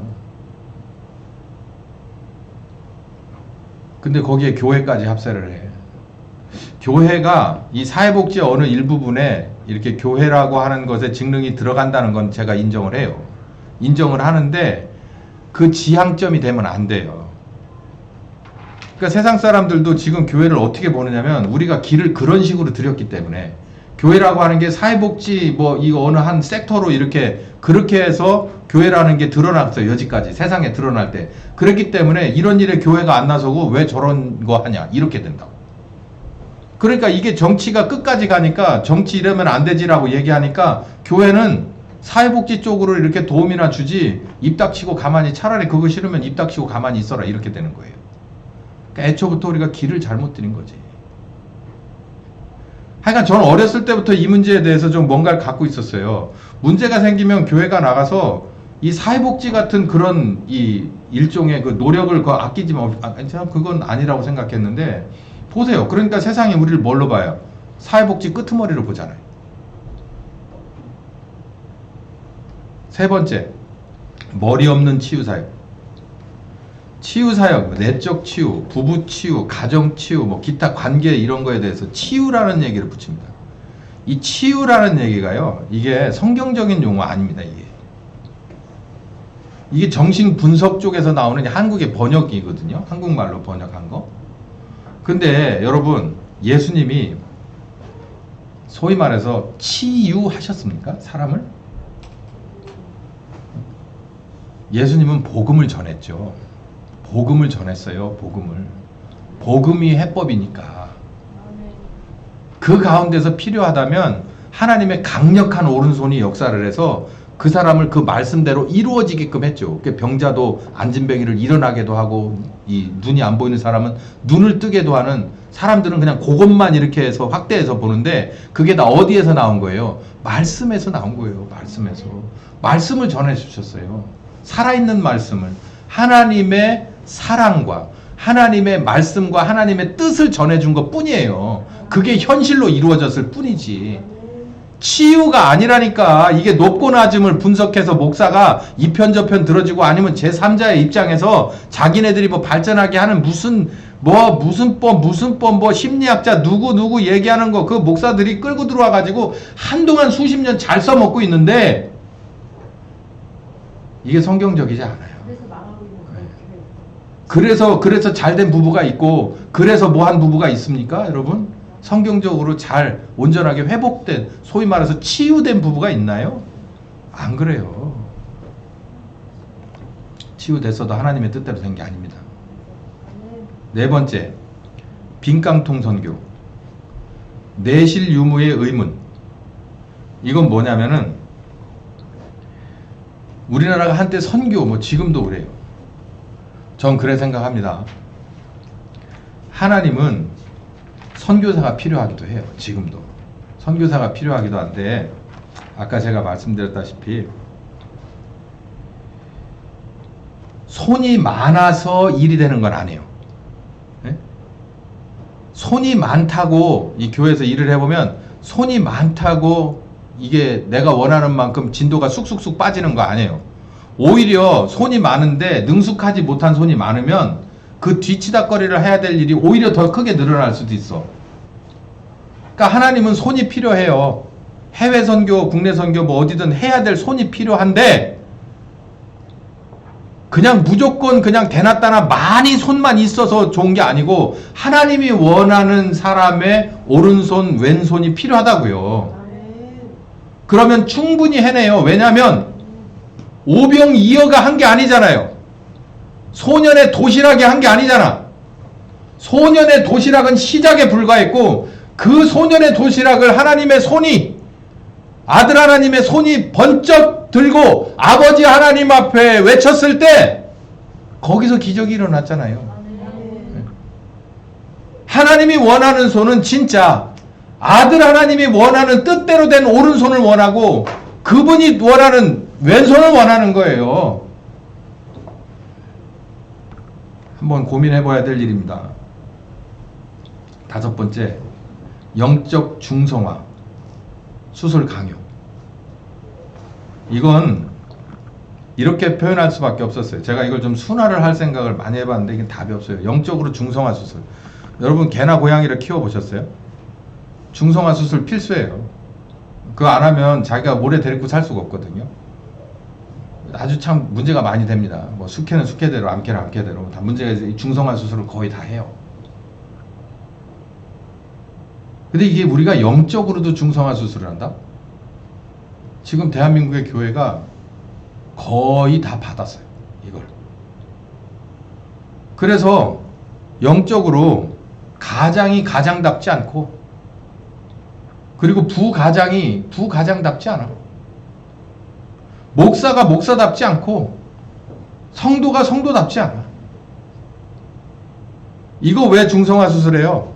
근데 거기에 교회까지 합세를 해. 교회가 이 사회복지 어느 일부분에 이렇게 교회라고 하는 것에 직능이 들어간다는 건 제가 인정을 해요. 인정을 하는데 그 지향점이 되면 안 돼요. 그러니까 세상 사람들도 지금 교회를 어떻게 보느냐면 우리가 길을 그런 식으로 들였기 때문에 교회라고 하는 게 사회복지 뭐 이거 어느 한 섹터로 이렇게 그렇게 해서 교회라는 게 드러났어요. 여지까지 세상에 드러날 때. 그렇기 때문에 이런 일에 교회가 안 나서고 왜 저런 거 하냐 이렇게 된다고. 그러니까 이게 정치가 끝까지 가니까 정치 이러면 안 되지라고 얘기하니까 교회는 사회복지 쪽으로 이렇게 도움이나 주지 입 닥치고 가만히 차라리 그거 싫으면 입 닥치고 가만히 있어라 이렇게 되는 거예요. 그러니까 애초부터 우리가 길을 잘못 들인 거지. 하여간 저는 어렸을 때부터 이 문제에 대해서 좀 뭔가를 갖고 있었어요. 문제가 생기면 교회가 나가서 이 사회복지 같은 그런 이 일종의 그 노력을 아끼지 마. 저는 그건 아니라고 생각했는데 보세요. 그러니까 세상이 우리를 뭘로 봐요? 사회복지 끄트머리로 보잖아요. 세 번째, 머리 없는 치유사역. 치유사역, 내적 치유, 부부 치유, 가정 치유, 뭐 기타 관계 이런 거에 대해서 치유라는 얘기를 붙입니다. 이 치유라는 얘기가요, 이게 성경적인 용어 아닙니다. 이게 정신 분석 쪽에서 나오는 한국의 번역이거든요. 한국말로 번역한 거. 근데 여러분, 예수님이 소위 말해서 치유하셨습니까? 사람을? 예수님은 복음을 전했죠. 복음을 전했어요. 복음이 해법이니까. 그 가운데서 필요하다면 하나님의 강력한 오른손이 역사를 해서 그 사람을 그 말씀대로 이루어지게끔 했죠. 병자도 안진뱅이를 일어나게도 하고 이 눈이 안 보이는 사람은 눈을 뜨게도 하는 사람들은 그냥 그것만 이렇게 해서 확대해서 보는데 그게 다 어디에서 나온 거예요? 말씀에서 나온 거예요. 말씀을 전해 주셨어요. 살아있는 말씀을 하나님의 사랑과 하나님의 말씀과 하나님의 뜻을 전해준 것 뿐이에요. 그게 현실로 이루어졌을 뿐이지. 치유가 아니라니까. 이게 높고 낮음을 분석해서 목사가 이편저편 들어주고 아니면 제3자의 입장에서 자기네들이 뭐 발전하게 하는 무슨 법 심리학자 누구 얘기하는 거 그 목사들이 끌고 들어와 가지고 한동안 수십 년 잘 써먹고 있는데 이게 성경적이지 않아요. 그래서 잘된 부부가 있고 그래서 뭐한 부부가 있습니까, 여러분? 성경적으로 잘 온전하게 회복된 소위 말해서 치유된 부부가 있나요? 안 그래요. 치유됐어도 하나님의 뜻대로 된 게 아닙니다. 네 번째, 빈깡통 선교. 내실 유무의 의문. 이건 뭐냐면은 우리나라가 한때 선교, 뭐 지금도 그래요. 전 그래 생각합니다. 하나님은 선교사가 필요하기도 해요. 지금도. 선교사가 필요하기도 한데 아까 제가 말씀드렸다시피 손이 많아서 일이 되는 건 아니에요. 네? 손이 많다고 이 교회에서 일을 해보면 손이 많다고 이게 내가 원하는 만큼 진도가 쑥쑥쑥 빠지는 거 아니에요. 오히려 손이 많은데 능숙하지 못한 손이 많으면 그 뒤치다거리를 해야 될 일이 오히려 더 크게 늘어날 수도 있어. 그러니까 하나님은 손이 필요해요. 해외 선교, 국내 선교 뭐 어디든 해야 될 손이 필요한데 그냥 무조건 그냥 대낮다나 많이 손만 있어서 좋은 게 아니고 하나님이 원하는 사람의 오른손, 왼손이 필요하다고요. 그러면 충분히 해내요. 왜냐하면 오병이어가 한 게 아니잖아요. 소년의 도시락이 한 게 아니잖아. 소년의 도시락은 시작에 불과했고 그 소년의 도시락을 하나님의 손이, 아들 하나님의 손이 번쩍 들고 아버지 하나님 앞에 외쳤을 때 거기서 기적이 일어났잖아요. 하나님이 원하는 손은 진짜 아들 하나님이 원하는 뜻대로 된 오른손을 원하고 그분이 원하는 왼손을 원하는 거예요. 한번 고민해 봐야 될 일입니다. 5번째, 영적 중성화, 수술 강요. 이건 이렇게 표현할 수밖에 없었어요. 제가 이걸 좀 순화를 할 생각을 많이 해봤는데 이게 답이 없어요. 영적으로 중성화 수술. 여러분 개나 고양이를 키워보셨어요? 중성화 수술 필수예요. 그거 안 하면 자기가 오래 데리고 살 수가 없거든요. 아주 참 문제가 많이 됩니다. 뭐 숙회는 숙회대로, 암캐는 암캐대로 다 문제가 있어요. 중성화 수술을 거의 다 해요. 근데 이게 우리가 영적으로도 중성화 수술을 한다? 지금 대한민국의 교회가 거의 다 받았어요. 이걸. 그래서 영적으로 가장이 가장답지 않고 그리고 부가장이 부가장답지 않아. 목사가 목사답지 않고 성도가 성도답지 않아. 이거 왜 중성화 수술해요?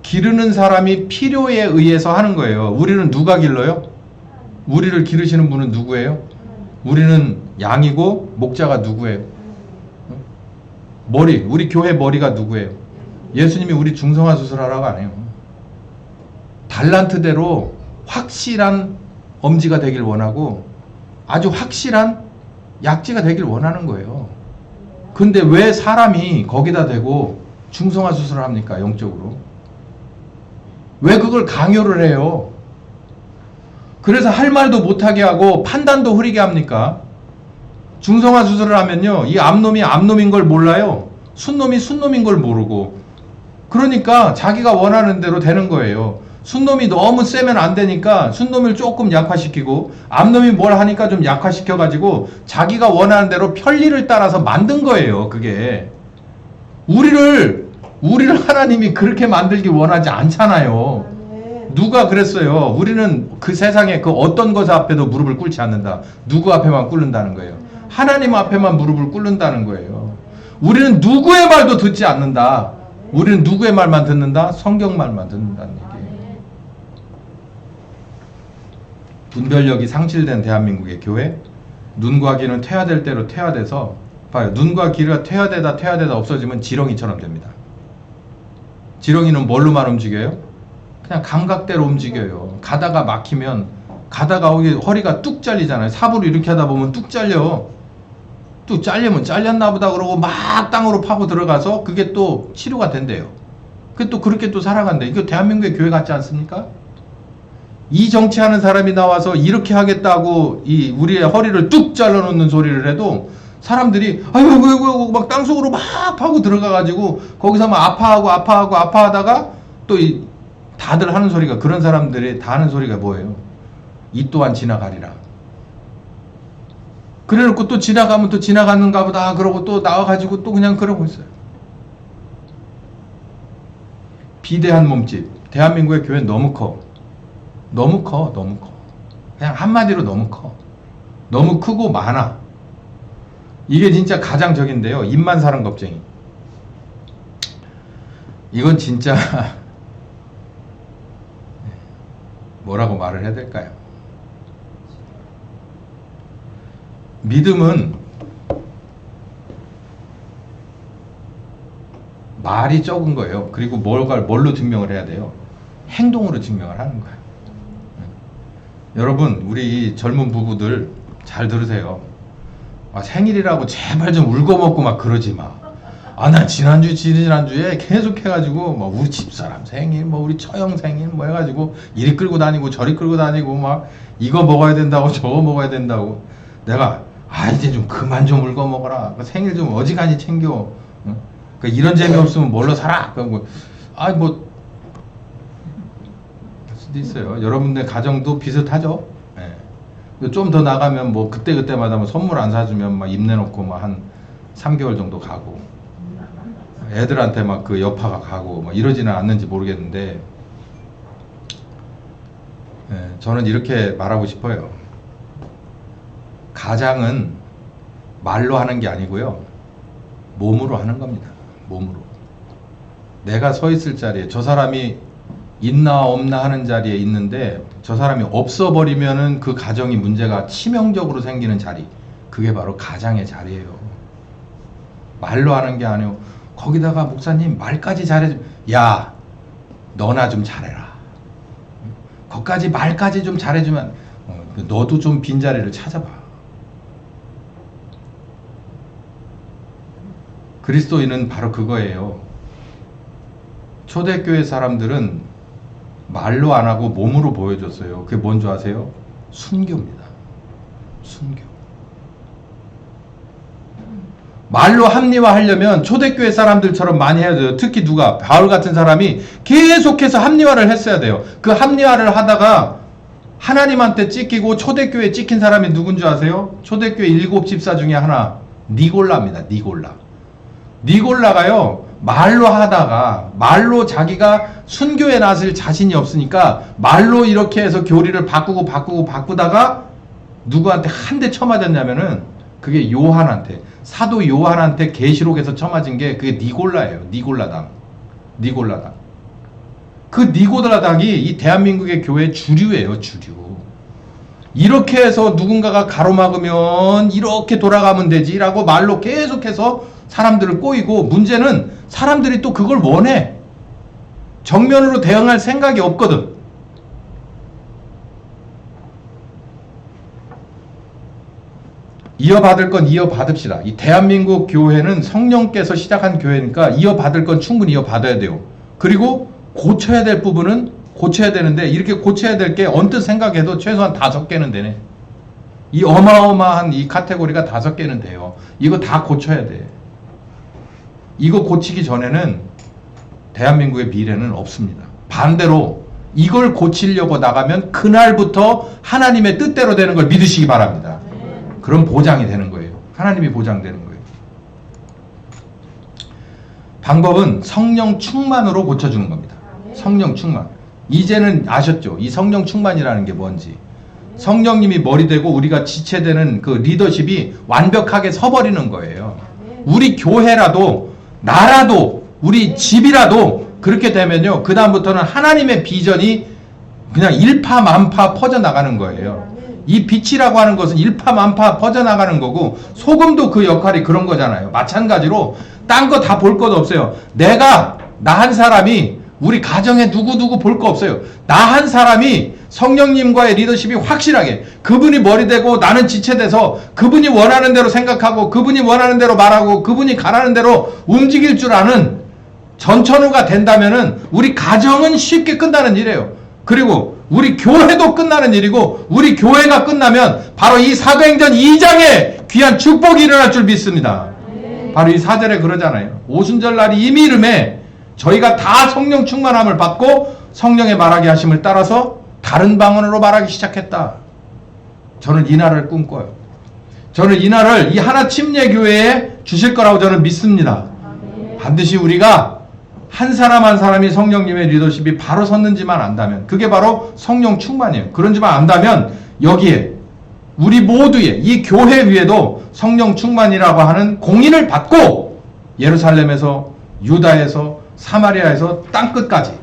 기르는 사람이 필요에 의해서 하는 거예요. 우리는 누가 길러요? 우리를 기르시는 분은 누구예요? 우리는 양이고 목자가 누구예요? 머리, 우리 교회 머리가 누구예요? 예수님이 우리 중성화 수술하라고 안 해요. 달란트대로 확실한 엄지가 되길 원하고 아주 확실한 약지가 되길 원하는 거예요. 근데 왜 사람이 거기다 대고 중성화 수술을 합니까? 영적으로. 왜 그걸 강요를 해요? 그래서 할 말도 못하게 하고 판단도 흐리게 합니까? 중성화 수술을 하면요, 이 암놈이 암놈인 걸 몰라요. 순놈이 순놈인 걸 모르고. 그러니까 자기가 원하는 대로 되는 거예요. 순놈이 너무 세면 안 되니까 순놈을 조금 약화시키고 암놈이 뭘 하니까 좀 약화시켜가지고 자기가 원하는 대로 편리를 따라서 만든 거예요. 그게 우리를 하나님이 그렇게 만들기 원하지 않잖아요. 누가 그랬어요? 우리는 그 세상에 그 어떤 것 앞에도 무릎을 꿇지 않는다. 누구 앞에만 꿇는다는 거예요. 하나님 앞에만 무릎을 꿇는다는 거예요. 우리는 누구의 말도 듣지 않는다. 우리는 누구의 말만 듣는다? 성경 말만 듣는다는 얘기예요. 분별력이 상실된 대한민국의 교회, 눈과 귀는 퇴화될 대로 퇴화돼서 봐요. 눈과 귀가 퇴화되다 없어지면 지렁이처럼 됩니다. 지렁이는 뭘로만 움직여요? 그냥 감각대로 움직여요. 가다가 막히면 가다가 허리가 뚝 잘리잖아요. 삽으로 이렇게 하다 보면 뚝 잘려. 뚝 잘리면 잘렸나 보다 그러고 막 땅으로 파고 들어가서 그게 또 치료가 된대요. 그게 또 그렇게 또 살아간대. 이거 대한민국의 교회 같지 않습니까? 이 정치하는 사람이 나와서 이렇게 하겠다고 이 우리의 허리를 뚝 잘라놓는 소리를 해도 사람들이 아이고 막 땅속으로 막 파고 들어가가지고 거기서 막 아파하다가 또 다들 하는 소리가, 그런 사람들이 다 하는 소리가 뭐예요? 이 또한 지나가리라. 그래놓고 또 지나가면 또 지나가는가 보다 그러고 또 나와가지고 또 그냥 그러고 있어요. 비대한 몸집. 대한민국의 교회는 너무 커. 너무 커. 그냥 한마디로 너무 커. 너무 크고 많아. 이게 진짜 가장적인데요. 입만 사는 겁쟁이. 이건 진짜 뭐라고 말을 해야 될까요? 믿음은 말이 적은 거예요. 그리고 뭘로 증명을 해야 돼요? 행동으로 증명을 하는 거예요. 여러분, 우리 젊은 부부들 잘 들으세요. 생일이라고 제발 좀 울고 먹고 막 그러지 마. 나 지난주에 계속 해가지고, 뭐, 우리 집사람 생일, 뭐, 우리 처형 생일, 뭐 해가지고, 이리 끌고 다니고, 저리 끌고 다니고, 막, 이거 먹어야 된다고, 저거 먹어야 된다고. 내가, 이제 좀 그만 좀 울고 먹어라. 생일 좀 어지간히 챙겨. 이런 재미 없으면 뭘로 살아? 뭐, 할 수도 있어요. 여러분들 가정도 비슷하죠? 예. 좀 더 나가면 뭐, 그때마다 뭐 선물 안 사주면 막 입 내놓고 막 한 3개월 정도 가고. 애들한테 막 그 여파가 가고 뭐 이러지는 않는지 모르겠는데, 저는 이렇게 말하고 싶어요. 가장은 말로 하는 게 아니고요, 몸으로 하는 겁니다. 몸으로. 내가 서 있을 자리에 저 사람이 있나 없나 하는 자리에 있는데, 저 사람이 없어버리면은 그 가정이 문제가 치명적으로 생기는 자리, 그게 바로 가장의 자리예요. 말로 하는 게 아니고, 거기다가 목사님 말까지 잘해줘. 야, 너나 좀 잘해라. 거기까지 말까지 좀 잘해주면 너도 좀 빈자리를 찾아봐. 그리스도인은 바로 그거예요. 초대교회 사람들은 말로 안 하고 몸으로 보여줬어요. 그게 뭔지 아세요? 순교입니다. 순교. 말로 합리화하려면 초대교회 사람들처럼 많이 해야 돼요. 특히 누가? 바울 같은 사람이 계속해서 합리화를 했어야 돼요. 그 합리화를 하다가 하나님한테 찍히고 초대교회에 찍힌 사람이 누군지 아세요? 초대교회 7 집사 중에 하나, 니골라입니다. 니골라가요, 말로 하다가, 말로 자기가 순교에 나설 자신이 없으니까 말로 이렇게 해서 교리를 바꾸다가 누구한테 한 대 쳐맞았냐면은, 그게 요한한테, 사도 요한한테 계시록에서 쳐맞은 게 그게 니골라예요. 니골라당. 그 니골라당이 이 대한민국의 교회 주류예요. 주류. 이렇게 해서 누군가가 가로막으면 이렇게 돌아가면 되지라고 말로 계속해서 사람들을 꼬이고, 문제는 사람들이 또 그걸 원해. 정면으로 대응할 생각이 없거든. 이어받을 건 이어받읍시다. 이 대한민국 교회는 성령께서 시작한 교회니까 이어받을 건 충분히 이어받아야 돼요. 그리고 고쳐야 될 부분은 고쳐야 되는데, 이렇게 고쳐야 될 게 언뜻 생각해도 최소한 5개는 되네. 이 어마어마한 이 카테고리가 5개는 돼요. 이거 다 고쳐야 돼. 이거 고치기 전에는 대한민국의 미래는 없습니다. 반대로 이걸 고치려고 나가면 그날부터 하나님의 뜻대로 되는 걸 믿으시기 바랍니다. 그럼 보장이 되는 거예요. 하나님이 보장되는 거예요. 방법은 성령 충만으로 고쳐주는 겁니다. 성령 충만. 이제는 아셨죠? 이 성령 충만이라는 게 뭔지. 성령님이 머리 되고 우리가 지체되는 그 리더십이 완벽하게 서버리는 거예요. 우리 교회라도, 나라도, 우리 집이라도 그렇게 되면요, 그 다음부터는 하나님의 비전이 그냥 일파만파 퍼져나가는 거예요. 이 빛이라고 하는 것은 일파만파 퍼져나가는 거고, 소금도 그 역할이 그런 거잖아요. 마찬가지로 딴 거 다 볼 것 없어요. 나 한 사람이 우리 가정에 누구 볼 거 없어요. 나 한 사람이 성령님과의 리더십이 확실하게, 그분이 머리 되고 나는 지체돼서 그분이 원하는 대로 생각하고 그분이 원하는 대로 말하고 그분이 가라는 대로 움직일 줄 아는 전천후가 된다면은 우리 가정은 쉽게 끝나는 일이에요. 그리고 우리 교회도 끝나는 일이고, 우리 교회가 끝나면 바로 이 사도행전 2장에 귀한 축복이 일어날 줄 믿습니다. 바로 이 4절에 그러잖아요. 오순절 날이 이미 이름에 저희가 다 성령 충만함을 받고 성령의 말하게 하심을 따라서 다른 방언으로 말하기 시작했다. 저는 이 날을 꿈꿔요. 저는 이 날을 이 하나 침례교회에 주실 거라고 저는 믿습니다. 반드시 우리가 한 사람 한 사람이 성령님의 리더십이 바로 섰는지만 안다면, 그게 바로 성령 충만이에요. 그런지만 안다면 여기에 우리 모두의 이 교회 위에도 성령 충만이라고 하는 공인을 받고, 예루살렘에서, 유다에서, 사마리아에서 땅끝까지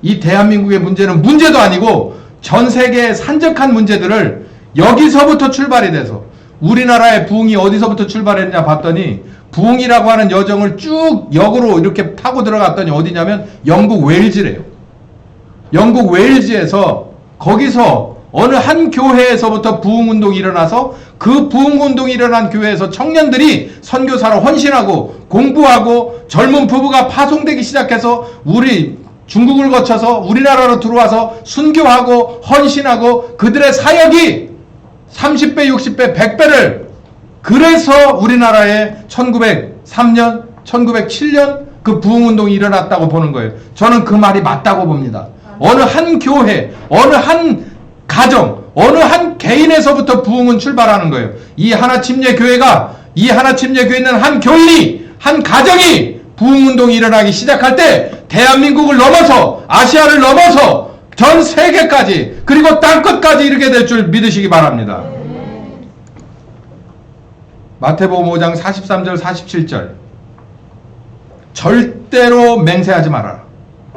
이 대한민국의 문제는 문제도 아니고 전 세계의 산적한 문제들을 여기서부터 출발이 돼서, 우리나라의 부흥이 어디서부터 출발했냐 봤더니 부흥이라고 하는 여정을 쭉 역으로 이렇게 타고 들어갔더니 어디냐면 영국 웨일즈래요. 영국 웨일즈에서 거기서 어느 한 교회에서부터 부흥운동이 일어나서 그 부흥운동이 일어난 교회에서 청년들이 선교사로 헌신하고 공부하고 젊은 부부가 파송되기 시작해서 우리 중국을 거쳐서 우리나라로 들어와서 순교하고 헌신하고 그들의 사역이 30배, 60배, 100배를 그래서 우리나라에 1903년, 1907년 그 부흥운동이 일어났다고 보는 거예요. 저는 그 말이 맞다고 봅니다. 어느 한 교회, 어느 한 가정, 어느 한 개인에서부터 부흥은 출발하는 거예요. 이 하나침례교회가, 이 하나침례교회 있는 한 교인이, 한 가정이 부흥운동이 일어나기 시작할 때 대한민국을 넘어서 아시아를 넘어서 전 세계까지 그리고 땅끝까지 이르게 될 줄 믿으시기 바랍니다. 마태복음 5장 43절 47절 절대로 맹세하지 말아라.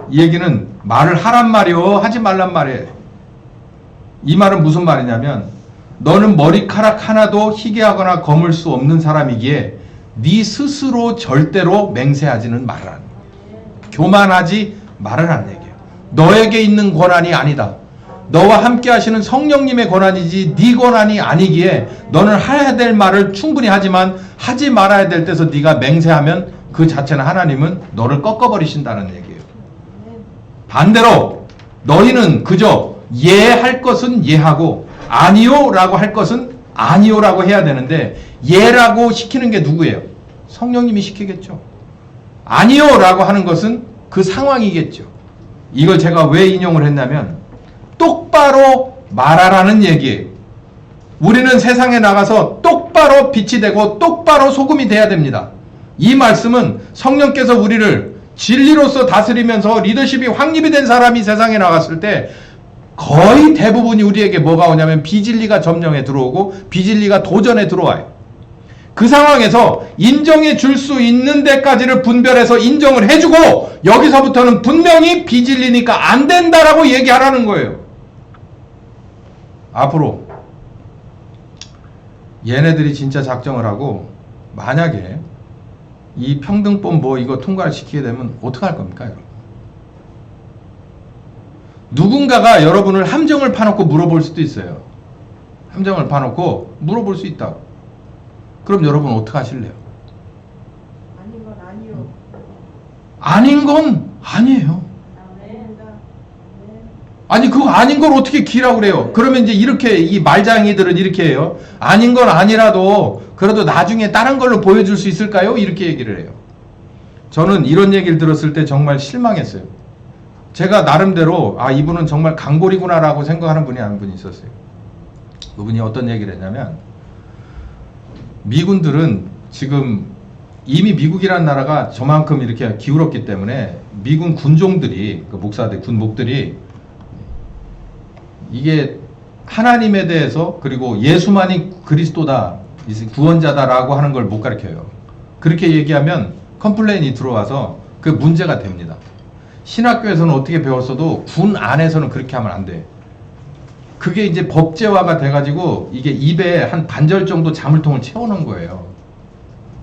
이 얘기는 말을 하란 말이요 하지 말란 말이에요. 이 말은 무슨 말이냐면 너는 머리카락 하나도 희게하거나 거물 수 없는 사람이기에 네 스스로 절대로 맹세하지는 말아라. 교만하지 말아라는 얘기예요. 너에게 있는 권한이 아니다. 너와 함께 하시는 성령님의 권한이지 네 권한이 아니기에 너는 해야 될 말을 충분히 하지만 하지 말아야 될 때서 네가 맹세하면 그 자체는 하나님은 너를 꺾어버리신다는 얘기예요. 반대로 너희는 그저 예할 것은 예하고 아니요 라고 할 것은 아니요 라고 해야 되는데 예라고 시키는 게 누구예요? 성령님이 시키겠죠. 아니요 라고 하는 것은 그 상황이겠죠. 이걸 제가 왜 인용을 했냐면 똑바로 말하라는 얘기예요. 우리는 세상에 나가서 똑바로 빛이 되고 똑바로 소금이 돼야 됩니다. 이 말씀은 성령께서 우리를 진리로서 다스리면서 리더십이 확립이 된 사람이 세상에 나갔을 때 거의 대부분이 우리에게 뭐가 오냐면 비진리가 점령에 들어오고 비진리가 도전에 들어와요. 그 상황에서 인정해 줄 수 있는 데까지를 분별해서 인정을 해주고 여기서부터는 분명히 비진리니까 안 된다라고 얘기하라는 거예요. 앞으로 얘네들이 진짜 작정을 하고 만약에 이 평등법 뭐 이거 통과를 시키게 되면 어떡할 겁니까 여러분? 누군가가 여러분을 함정을 파놓고 물어볼 수도 있어요. 함정을 파놓고 물어볼 수 있다고. 그럼 여러분 어떻게 하실래요? 아닌 건 아니요. 아닌 건 아니에요. 아니 그거 아닌 걸 어떻게 기라고 그래요? 그러면 이제 이렇게 이 말장이들은 이렇게 해요. 아닌 건 아니라도 그래도 나중에 다른 걸로 보여줄 수 있을까요? 이렇게 얘기를 해요. 저는 이런 얘기를 들었을 때 정말 실망했어요. 제가 나름대로 아 이분은 정말 강골이구나라고 생각하는 분이 한 분이 있었어요. 그분이 어떤 얘기를 했냐면 미군들은 지금 이미 미국이라는 나라가 저만큼 이렇게 기울었기 때문에 미군 군종들이 그 목사들 군목들이 이게 하나님에 대해서 그리고 예수만이 그리스도다 구원자다라고 하는 걸 못 가르쳐요. 그렇게 얘기하면 컴플레인이 들어와서 그 문제가 됩니다. 신학교에서는 어떻게 배웠어도 군 안에서는 그렇게 하면 안 돼. 그게 이제 법제화가 돼가지고 이게 입에 한 반절 정도 자물통을 채워놓은 거예요.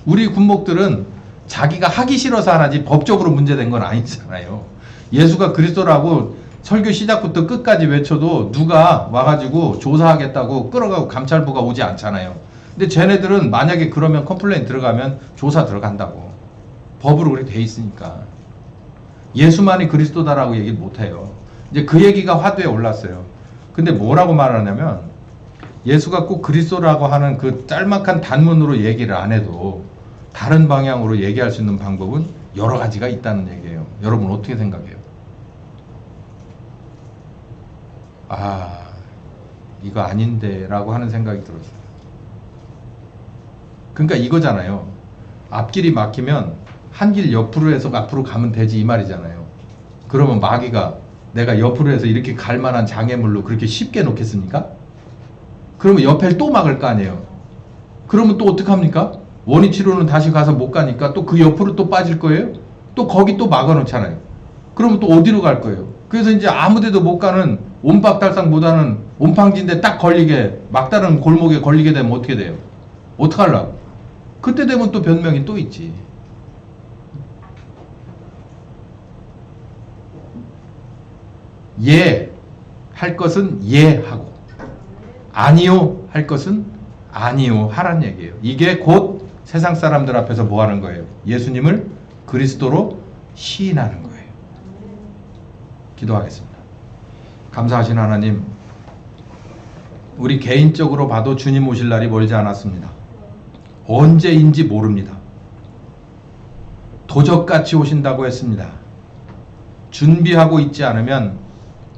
우리 군목들은 자기가 하기 싫어서 하나지 법적으로 문제된 건 아니잖아요. 예수가 그리스도라고 설교 시작부터 끝까지 외쳐도 누가 와가지고 조사하겠다고 끌어가고 감찰부가 오지 않잖아요. 근데 쟤네들은 만약에 그러면 컴플레인 들어가면 조사 들어간다고. 법으로 그렇게 돼 있으니까. 예수만이 그리스도다라고 얘기를 못해요. 이제 그 얘기가 화두에 올랐어요. 근데 뭐라고 말하냐면 예수가 꼭 그리스도라고 하는 그 짤막한 단문으로 얘기를 안 해도 다른 방향으로 얘기할 수 있는 방법은 여러 가지가 있다는 얘기예요. 여러분 어떻게 생각해요? 아, 이거 아닌데 라고 하는 생각이 들었어요. 그러니까 이거잖아요. 앞길이 막히면 한 길 옆으로 해서 앞으로 가면 되지 이 말이잖아요. 그러면 마귀가 내가 옆으로 해서 이렇게 갈 만한 장애물로 그렇게 쉽게 놓겠습니까? 그러면 옆에 또 막을 거 아니에요. 그러면 또 어떡합니까? 원위치로는 다시 가서 못 가니까 또 그 옆으로 또 빠질 거예요? 또 거기 또 막아 놓잖아요. 그러면 또 어디로 갈 거예요? 그래서 이제 아무 데도 못 가는 옴박달싹 못하는 옴팡진데 딱 걸리게 막다른 골목에 걸리게 되면 어떻게 돼요? 어떡하려고? 그때 되면 또 변명이 또 있지. 예 할 것은 예 하고 아니요 할 것은 아니요 하란 얘기예요. 이게 곧 세상 사람들 앞에서 뭐 하는 거예요? 예수님을 그리스도로 시인하는 거예요. 기도하겠습니다. 감사하신 하나님, 우리 개인적으로 봐도 주님 오실 날이 멀지 않았습니다. 언제인지 모릅니다. 도적같이 오신다고 했습니다. 준비하고 있지 않으면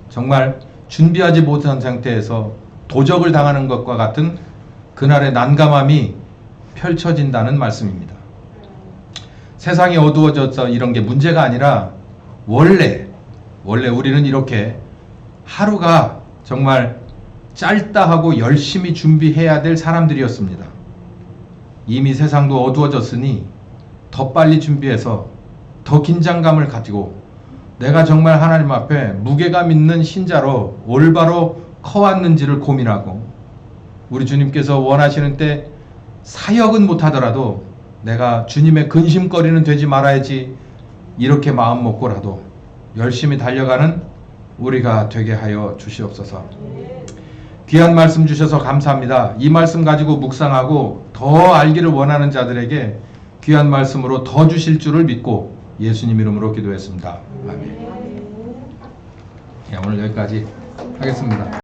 정말 준비하지 못한 상태에서 도적을 당하는 것과 같은 그날의 난감함이 펼쳐진다는 말씀입니다. 세상이 어두워져서 이런 게 문제가 아니라 원래 우리는 이렇게 하루가 정말 짧다 하고 열심히 준비해야 될 사람들이었습니다. 이미 세상도 어두워졌으니 더 빨리 준비해서 더 긴장감을 가지고 내가 정말 하나님 앞에 무게감 있는 신자로 올바로 커왔는지를 고민하고, 우리 주님께서 원하시는 때 사역은 못하더라도 내가 주님의 근심거리는 되지 말아야지, 이렇게 마음 먹고라도 열심히 달려가는 우리가 되게 하여 주시옵소서. 귀한 말씀 주셔서 감사합니다. 이 말씀 가지고 묵상하고 더 알기를 원하는 자들에게 귀한 말씀으로 더 주실 줄을 믿고 예수님 이름으로 기도했습니다. 아멘. 오늘 여기까지 하겠습니다.